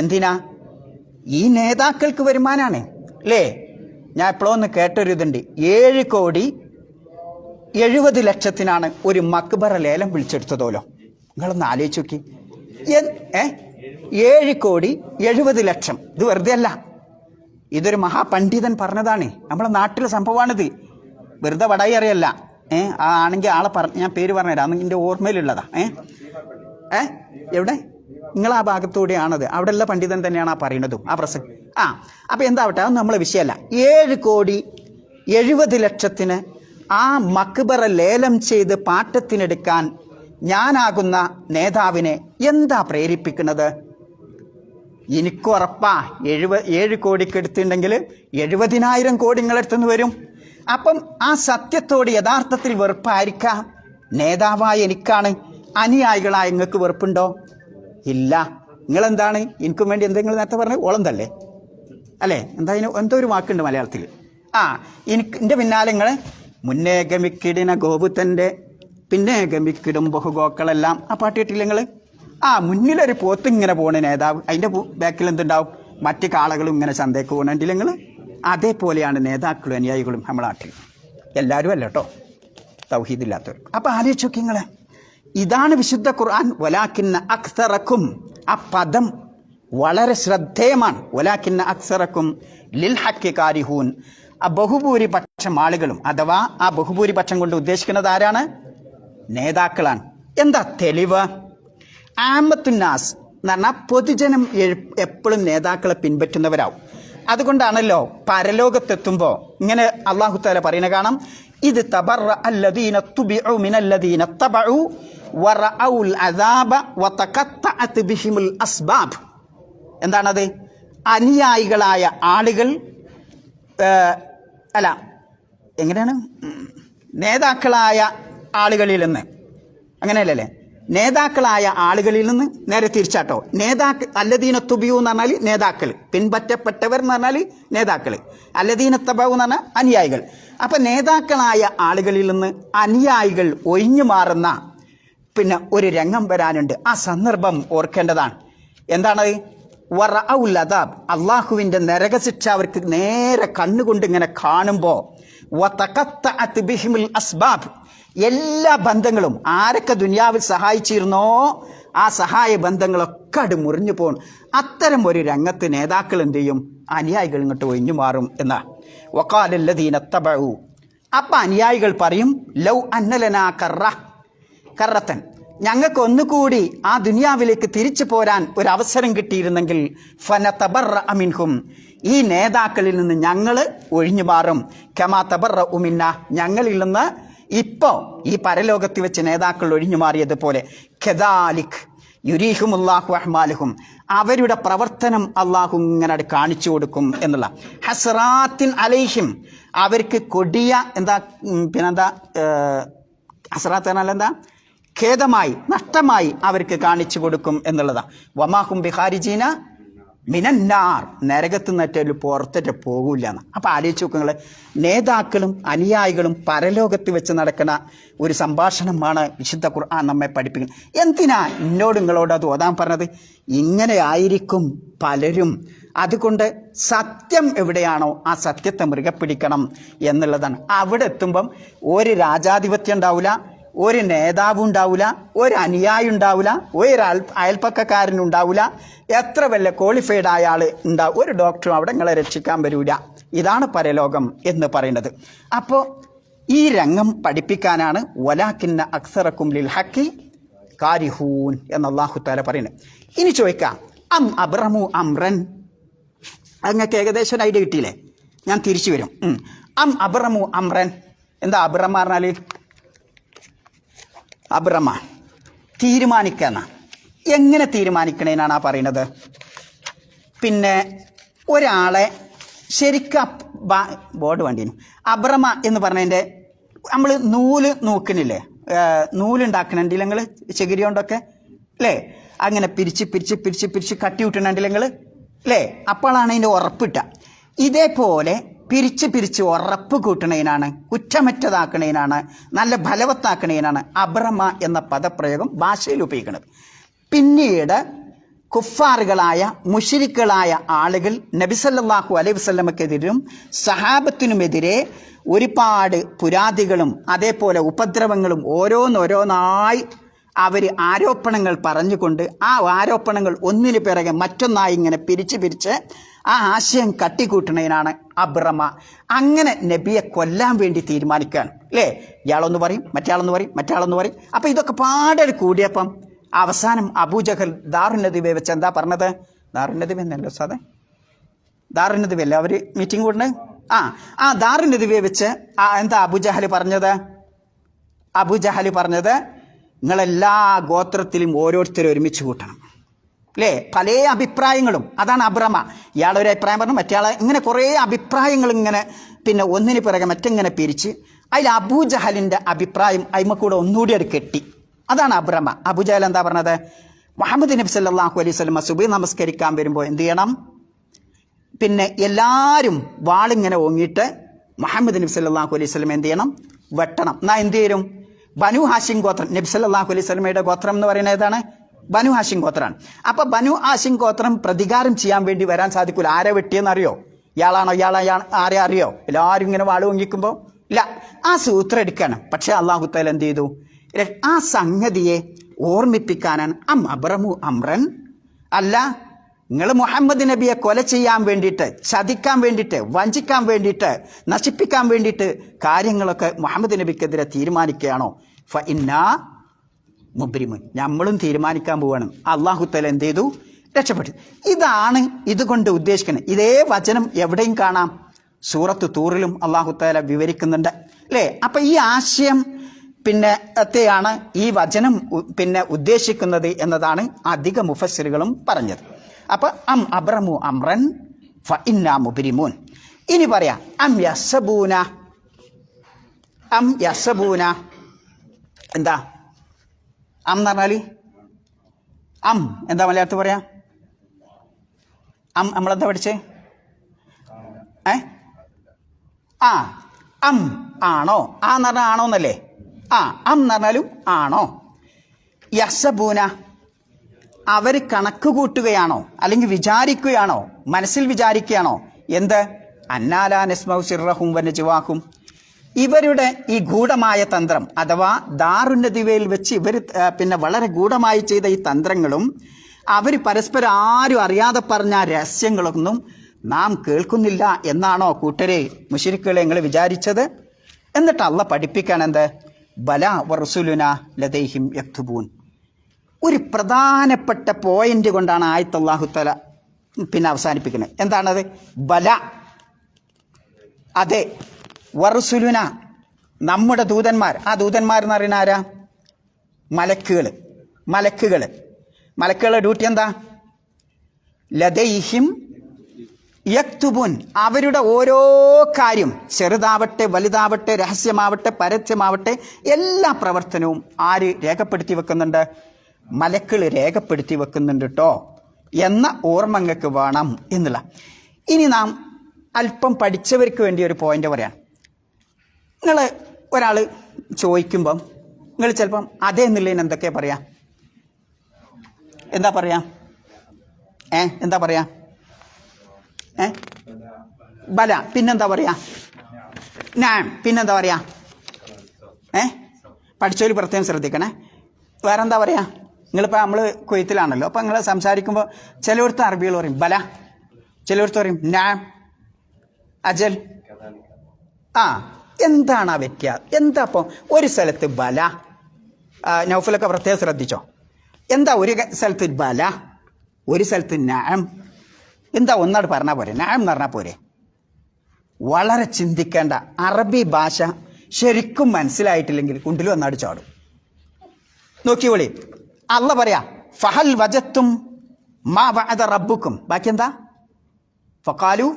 എന്തിനാ? ഈ നേതാക്കൾക്ക് വരുമാനാണ് അല്ലേ. ഞാൻ എപ്പോഴോ ഒന്ന് കേട്ടൊരു ഇതുണ്ട്, 7,70,00,000 ഒരു മക്ബറ ലേലം വിളിച്ചെടുത്തതോലോ. നിങ്ങളൊന്ന് ആലോചിച്ച് നോക്കി. 7,70,00,000. ഇത് വെറുതെ അല്ല, ഇതൊരു മഹാപണ്ഡിതൻ പറഞ്ഞതാണ്. നമ്മളെ നാട്ടിലെ സംഭവമാണിത്, വെറുതെ വടായി അറിയല്ല. ആണെങ്കിൽ ആളെ ഞാൻ പേര് പറഞ്ഞുതരാം, അന്ന് എൻ്റെ ഓർമ്മയിലുള്ളതാ. എവിടെ നിങ്ങൾ ആ ഭാഗത്തൂടെയാണത്, അവിടെയുള്ള പണ്ഡിതൻ തന്നെയാണ് ആ പറയുന്നതും ആ പ്രസംഗം. അപ്പം എന്താവട്ടെ, അതൊന്നും നമ്മളെ വിഷയമല്ല. 7,70,00,000 ആ മക്ബറ ലേലം ചെയ്ത് പാട്ടത്തിനെടുക്കാൻ ഞാനാകുന്ന നേതാവിനെ എന്താ പ്രേരിപ്പിക്കുന്നത്? എനിക്കുറപ്പാ 7 കോടിക്ക് എടുത്തിട്ടുണ്ടെങ്കിൽ 70,000 കോടി നിങ്ങളെടുത്തുനിന്ന് വരും. അപ്പം ആ സത്യത്തോട് യഥാർത്ഥത്തിൽ വെറുപ്പായിരിക്കാം. നേതാവായ എനിക്കാണ്, അനുയായികളായ നിങ്ങൾക്ക് വെറുപ്പുണ്ടോ? ഇല്ല. നിങ്ങളെന്താണ് എനിക്കും വേണ്ടി എന്തെങ്കിലും നേരത്തെ പറഞ്ഞത്, ഓളം തള്ളേ അല്ലേ, എന്തോ ഒരു വാക്കുണ്ട് മലയാളത്തിൽ. എൻ്റെ പിന്നാലെ നിങ്ങൾ മുന്നേ ഗമിക്കിടിന ഗോപുത്തൻ്റെ പിന്നെ ഗമിക്കിടും ബഹുഗോക്കളെല്ലാം ആ പാട്ട് കേട്ടില്ല നിങ്ങൾ? മുന്നിലൊരു പോത്ത് ഇങ്ങനെ പോണ നേതാവ്, അതിൻ്റെ ബാക്കിൽ എന്തുണ്ടാവും, മറ്റു കാളകളും ഇങ്ങനെ ചന്തയ്ക്ക് പോകണമെങ്കിൽ നിങ്ങൾ. അതേപോലെയാണ് നേതാക്കളും അനുയായികളും നമ്മളെ നാട്ടിൽ. എല്ലാവരും അല്ല കേട്ടോ, തൗഹീദില്ലാത്തവർ. അപ്പം ആലോചിച്ച് നോക്കി നിങ്ങൾ, ഇതാണ് വിശുദ്ധ ഖുർആൻ. വലാകിന്ന അക്സറക്കും, ആ പദം വളരെ ശ്രദ്ധേയമാണ്. വലാകിന്ന അക്സറക്കും ലിൽ ഹഖി കാരിഹൂൻ. ആ ബഹുഭൂരിപക്ഷം ആളുകളും, അഥവാ ആ ബഹുഭൂരിപക്ഷം കൊണ്ട് ഉദ്ദേശിക്കുന്നത് ആരാണ്? നേതാക്കളാണ്. എന്താ തെളിവ്? ആമത്തുന്നാസ് എന്ന് പറഞ്ഞാൽ പൊതുജനം എപ്പോഴും നേതാക്കളെ പിൻപറ്റുന്നവരാവും. അതുകൊണ്ടാണല്ലോ പരലോകത്തെത്തുമ്പോൾ ഇങ്ങനെ അല്ലാഹു തആല പറയുന്ന കാണാം, ഇത് തബറ അല്ലദീന തുബിഉ മിനല്ലദീന തബഉ വറഔൽ അദാബ വതഖത്തഅത് ബിഹിമുൽ അസ്ബാബ്. എന്താണത്? അനുയായികളായ ആളുകൾ എങ്ങനെയാണ്, നേതാക്കളായ ആളുകളിൽ നിന്ന് അങ്ങനെയല്ലേ? നേതാക്കളായ ആളുകളിൽ നിന്ന് നേരെ തിരിച്ചാട്ടോ. അല്ലദീന തുബിയു എന്ന് പറഞ്ഞാൽ നേതാക്കൾ, പിൻപറ്റപ്പെട്ടവർ എന്ന് പറഞ്ഞാൽ നേതാക്കൾ. അല്ലദീന തബഉ എന്ന് പറഞ്ഞാൽ അനുയായികൾ. അപ്പൊ നേതാക്കളായ ആളുകളിൽ നിന്ന് അനുയായികൾ ഒഴിഞ്ഞു മാറുന്ന ഒരു രംഗം വരാനുണ്ട്. ആ സന്ദർഭം ഓർക്കേണ്ടതാണ്. എന്താണത്? വറഔൽ അദാബ്, അള്ളാഹുവിൻ്റെ നരകശിക്ഷ അവർക്ക് നേരെ കണ്ണുകൊണ്ട് ഇങ്ങനെ കാണുമ്പോൾ വതഖത്തഅത് ബിഹിമുൽ അസ്ബാബ്, എല്ലാ ബന്ധങ്ങളും ആരൊക്കെ ദുനിയാവിൽ സഹായിച്ചിരുന്നോ ആ സഹായ ബന്ധങ്ങളൊക്കെ അത് മുറിഞ്ഞു പോകും. അത്തരം ഒരു രംഗത്ത് നേതാക്കൾ എന്ത് ചെയ്യും? അനുയായികൾ ഇങ്ങോട്ട് ഒഴിഞ്ഞു മാറും എന്നാ. വഖാലല്ലദീന തബഉ, അപ്പം അനുയായികൾ പറയും ലൗ അന്നലനാ കറത്തൻ, ഞങ്ങൾക്ക് ഒന്നുകൂടി ആ ദുനിയാവിലേക്ക് തിരിച്ചു പോരാൻ ഒരു അവസരം കിട്ടിയിരുന്നെങ്കിൽ ഫനതബറഅ മിൻഹും, ഈ നേതാക്കളിൽ നിന്ന് ഞങ്ങൾ ഒഴിഞ്ഞു മാറും. കമാ തബറഉ മിന്ന, ഞങ്ങളിൽ നിന്ന് ഇപ്പോൾ ഈ പരലോകത്ത് വെച്ച് നേതാക്കൾ ഒഴിഞ്ഞു മാറിയതുപോലെ. കദാലിക് യുരീഹുമുല്ലാഹു അഹ്മാലുഹും, അവരുടെ പ്രവർത്തനം അള്ളാഹു ഇങ്ങനെ കാണിച്ചു കൊടുക്കും എന്നുള്ള. ഹസ്റാത്തിൻ അലൈഹിം, അവർക്ക് കൊടിയ ഹസ്റാത്ത് എന്നാൽ എന്താ? ഖേദമായി, നഷ്ടമായി അവർക്ക് കാണിച്ചു കൊടുക്കും എന്നുള്ളതാണ്. വമാഹും ബിഖാരിജീന മിനന്നാർ, നരകത്ത് നിന്നിട്ട് പുറത്തിട്ട് പോകൂല എന്ന്. അപ്പം ആലോചിച്ച് നോക്കുക, നേതാക്കളും അനുയായികളും പരലോകത്ത് വെച്ച് നടക്കുന്ന ഒരു സംഭാഷണമാണ് വിശുദ്ധ ഖുർആൻ നമ്മെ പഠിപ്പിക്കുന്നത്. എന്തിനാ നിങ്ങളോട് അത് ഓതാൻ പറഞ്ഞത്? ഇങ്ങനെ ആയിരിക്കും പലരും. അതുകൊണ്ട് സത്യം എവിടെയാണോ ആ സത്യത്തെ മുറുകെ പിടിക്കണം എന്നുള്ളതാണ്. അവിടെ എത്തുമ്പം ഒരു രാജാധിപത്യം ഉണ്ടാവില്ല, ഒരു നേതാവും ഉണ്ടാവില്ല, ഒരു അനുയായി ഉണ്ടാവില്ല, ഒരു അയൽപ്പക്കക്കാരനുണ്ടാവില്ല, എത്ര വല്ല ക്വാളിഫൈഡ് ആയ ആൾ ഉണ്ടാവും, ഒരു ഡോക്ടറും അവിടെ നിങ്ങളെ രക്ഷിക്കാൻ വരില്ല. ഇതാണ് പരലോകം എന്ന് പറയുന്നത്. അപ്പോൾ ഈ രംഗം പഠിപ്പിക്കാനാണ് വലാകിന്ന അക്സറക്കും ലിൽ ഹക്കി കാരിഹൂൻ എന്ന് അല്ലാഹു തആല പറയുന്നത്. ഇനി ചോദിക്കാം, അം അബ്റമു അംറൻ, അങ്ങക്ക് ഏകദേശം ഒരു ഐഡിയ കിട്ടിയില്ലേ? ഞാൻ തിരിച്ചു വരും. അം അബ്റമു അംറൻ, എന്താ അബ്റമ പറഞ്ഞാൽ? അബ്റമ തീരുമാനിക്കുന്ന, എങ്ങനെ തീരുമാനിക്കണേനാണ് ആ പറയുന്നത്? ഒരാളെ ശരിക്കും ബോർഡ് വേണ്ടിയിരുന്നു. അബ്റമ എന്ന് പറഞ്ഞതിൻ്റെ നമ്മൾ നൂല് നോക്കണില്ലേ, നൂലുണ്ടാക്കണുണ്ടല്ലേ നിങ്ങൾ ചകിരി കൊണ്ടൊക്കെ അല്ലേ? അങ്ങനെ പിരിച്ച് പിരിച്ച് പിരിച്ച് പിരിച്ച് കട്ടി വിട്ടണുണ്ടല്ലേ നിങ്ങൾ അല്ലേ? അപ്പോഴാണ് അതിൻ്റെ ഉറപ്പിട്ട. ഇതേപോലെ പിരിച്ച് പിരിച്ച് ഉറപ്പ് കൂട്ടണതിനാണ്, കുറ്റമറ്റതാക്കണതിനാണ്, നല്ല ഫലവത്താക്കണതിനാണ് അബ്റമ എന്ന പദപ്രയോഗം ഭാഷയിൽ ഉപയോഗിക്കുന്നത്. പിന്നീട് കുഫാറുകളായ മുശ്രിക്കുകളായ ആളുകൾ നബി സല്ലല്ലാഹു അലൈഹി വസല്ലമക്കെതിരും സഹാബത്തിനുമെതിരെ ഒരുപാട് പുരാതികളും അതേപോലെ ഉപദ്രവങ്ങളും ഓരോന്നോരോന്നായി അവർ ആരോപണങ്ങൾ പറഞ്ഞുകൊണ്ട് ആ ആരോപണങ്ങൾ ഒന്നിനു പിറകെ മറ്റൊന്നായി ഇങ്ങനെ പിരിച്ച് പിരിച്ച് ആ ആശയം കട്ടിക്കൂട്ടുന്നതിനാണ് അബ്റമ. അങ്ങനെ നബിയെ കൊല്ലാൻ വേണ്ടി തീരുമാനിക്കുകയാണ് അല്ലേ? ഇയാളൊന്ന് പറയും, മറ്റയാളൊന്ന് പറയും, മറ്റയാളൊന്ന് പറയും. അപ്പം ഇതൊക്കെ പാടെ കൂടിയപ്പം അവസാനം അബൂജഹൽ ദാറുന്നദിവെ വെച്ച് എന്താ പറഞ്ഞത്? ദാറുന്നദിവ എന്നല്ലോ സാധേ, ദാറുന്നദിവല്ലേ അവർ മീറ്റിംഗ് കൂടുന്നത്? ആ ദാറുന്നദിവെ വെച്ച് എന്താ അബൂജഹൽ പറഞ്ഞത്? അബൂജഹൽ പറഞ്ഞത് നിങ്ങളെല്ലാ ഗോത്രത്തിലും ഓരോരുത്തരും ഒരുമിച്ച് കൂട്ടണം അല്ലേ? പല അഭിപ്രായങ്ങളും. അതാണ് അബ്റമ. ഇയാളൊരു അഭിപ്രായം പറഞ്ഞു, മറ്റയാളെ, ഇങ്ങനെ കുറേ അഭിപ്രായങ്ങൾ ഇങ്ങനെ ഒന്നിന് പിറകെ മറ്റിങ്ങനെ പിരിച്ച് അതിൽ അബൂജഹലിൻ്റെ അഭിപ്രായം അയിമക്കൂടെ ഒന്നുകൂടി അത് കെട്ടി. അതാണ് അബ്റമ. അബൂജഹൽ എന്താ പറഞ്ഞത്? മുഹമ്മദ് നബി സല്ലല്ലാഹു അലൈഹി വസല്ലം സുബഹി നമസ്കരിക്കാൻ വരുമ്പോൾ എന്ത് ചെയ്യണം? എല്ലാവരും വാളിങ്ങനെ ഓങ്ങിയിട്ട് മുഹമ്മദ് നബി സല്ലല്ലാഹു അലൈഹി വസല്ലം എന്ത് ചെയ്യണം? വെട്ടണം. എന്നാ എന്ത് ചെയ്യും? ബനു ഹാഷിം ഗോത്രം, നബി സല്ലല്ലാഹു അലൈഹി വസല്ലമയുടെ ഗോത്രം എന്ന് പറയുന്നത് ഏതാണ്? ബനു ഹാഷിം ഗോത്രമാണ്. അപ്പം ബനു ഹാഷിം ഗോത്രം പ്രതികാരം ചെയ്യാൻ വേണ്ടി വരാൻ സാധിക്കില്ല. ആരെ വെട്ടിയെന്ന് അറിയോ? ഇയാളാണോ ആരെ അറിയോ? എല്ലാവരും ഇങ്ങനെ വാള് പൊങ്ങിക്കുമ്പോൾ ഇല്ല, ആ സൂത്രം എടുക്കുകയാണ്. പക്ഷേ അല്ലാഹു തആല എന്ത് ചെയ്തു? ആ സംഗതിയെ ഓർമ്മിപ്പിക്കാനാണ് അം അബ്റമു അംറൻ, അല്ല നിങ്ങൾ മുഹമ്മദ് നബിയെ കൊല ചെയ്യാൻ വേണ്ടിയിട്ട്, ചതിക്കാൻ വേണ്ടിയിട്ട്, വഞ്ചിക്കാൻ വേണ്ടിയിട്ട്, നശിപ്പിക്കാൻ വേണ്ടിയിട്ട് കാര്യങ്ങളൊക്കെ മുഹമ്മദ് നബിക്കെതിരെ തീരുമാനിക്കുകയാണോ? ഫ ഇന്നാ മുബ്രിമുൻ, നമ്മളും തീരുമാനിക്കാൻ പോവാണ്. അല്ലാഹു തആല എന്ത് ചെയ്തു? രക്ഷപ്പെട്ടു. ഇതാണ് ഇതുകൊണ്ട് ഉദ്ദേശിക്കുന്നത്. ഇതേ വചനം എവിടെയും കാണാം, സൂറത്ത് തൂറിലും അല്ലാഹു തആല വിവരിക്കുന്നുണ്ട് അല്ലേ? അപ്പം ഈ ആശയം ത്തെയാണ് ഈ വചനം ഉദ്ദേശിക്കുന്നത് എന്നതാണ് അധിക മുഫസ്സിറുകളും പറഞ്ഞത്. അപ്പം അം അബ്റമു അംറൻ ഫ ഇന്നാ മുബ്രിമൂൻ. ഇനി പറയാം അം യസ്സബൂന എന്താ? എന്ന് പറഞ്ഞാൽ എന്താ മലയാളത്തിൽ പറയാ? നമ്മളെന്താ പഠിച്ചേ? ആണോ? എന്ന് പറഞ്ഞാൽ ആണോ എന്നല്ലേ? എന്ന് പറഞ്ഞാലും ആണോ. യഹ്സബൂന അവർ കണക്ക് കൂട്ടുകയാണോ, അല്ലെങ്കിൽ വിചാരിക്കുകയാണോ, മനസ്സിൽ വിചാരിക്കുകയാണോ? എന്ത്? അന്നാലാ നസ്മഉ സിർറഹും വനജ്വാഹും, ഇവരുടെ ഈ ഗൂഢമായ തന്ത്രം അഥവാ ദാറുന്നദിവയിൽ വെച്ച് ഇവർ വളരെ ഗൂഢമായി ചെയ്ത ഈ തന്ത്രങ്ങളും അവർ പരസ്പരം ആരും അറിയാതെ പറഞ്ഞ രഹസ്യങ്ങളൊന്നും നാം കേൾക്കുന്നില്ല എന്നാണോ കൂട്ടരെ, മുശ്രിക്കുകളെ നിങ്ങൾ വിചാരിച്ചത്? എന്നിട്ട് അള്ളാഹ് പഠിപ്പിക്കാൻ എന്ത്? ബല വറസുലുന ലദൈഹിം യക്തുബൂൻ. ഒരു പ്രധാനപ്പെട്ട പോയിന്റ് കൊണ്ടാണ് ആയത്ത് അല്ലാഹു തആല അവസാനിപ്പിക്കുന്നത്. എന്താണത്? ബല, അതെ, വറസുലുന, നമ്മുടെ ദൂതന്മാർ. ആ ദൂതന്മാർ എന്ന് പറയുന്ന ആരാ? മലക്കുകളുടെ ഡ്യൂട്ടി എന്താ? ലദൈഹിം യക്തുബുൻ, അവരുടെ ഓരോ കാര്യം, ചെറുതാവട്ടെ വലുതാവട്ടെ, രഹസ്യമാവട്ടെ പരസ്യമാവട്ടെ, എല്ലാ പ്രവർത്തനവും ആര് രേഖപ്പെടുത്തി വെക്കുന്നുണ്ട്? മലക്കുകൾ രേഖപ്പെടുത്തി വെക്കുന്നുണ്ട് കേട്ടോ എന്ന ഓർമ്മങ്ങൾക്ക് വേണം എന്നുള്ള. ഇനി നാം അല്പം പഠിച്ചവർക്ക് വേണ്ടി ഒരു പോയിന്റ് പറയാം. നിങ്ങൾ ഒരാൾ ചോദിക്കുമ്പം നിങ്ങൾ ചിലപ്പം അതേ എന്നുള്ളതിന് എന്തൊക്കെയാ പറയാ? എന്താ പറയാ? എന്താ പറയാ? ബല. പിന്നെന്താ പറയാ? ഞാൻ. പിന്നെന്താ പറയാ? പഠിച്ചവർ പ്രത്യേകം ശ്രദ്ധിക്കണേ. വേറെന്താ പറയാ? നിങ്ങളിപ്പോൾ നമ്മൾ കുവൈത്തിലാണല്ലോ, അപ്പം നിങ്ങൾ സംസാരിക്കുമ്പോൾ ചിലവർക്ക് അറബികൾ പറയും ബല, ചിലവർക്ക് പറയും ഞാൻ, അജൽ. എന്താണ് ആ വ്യത്യാസം? എന്താ അപ്പം ഒരു സ്ഥലത്ത് ബല, നൗഫലൊക്കെ പ്രത്യേകം ശ്രദ്ധിച്ചോ, എന്താ ഒരു സ്ഥലത്ത് ബല, ഒരു സ്ഥലത്ത് നാം? എന്താ ഒന്നാട് പറഞ്ഞാൽ പോരെ? നാം എന്ന് പറഞ്ഞാൽ പോരെ? വളരെ ചിന്തിക്കേണ്ട. അറബി ഭാഷ ശരിക്കും മനസ്സിലായിട്ടില്ലെങ്കിൽ കുണ്ടിൽ വന്നാട് ചാടും. നോക്കിയോളി, അള്ള പറയാ ഫഹൽ വജത്തും മാ വഅദ റബ്ബുക്കും. ബാക്കി എന്താ? ഫഖാലു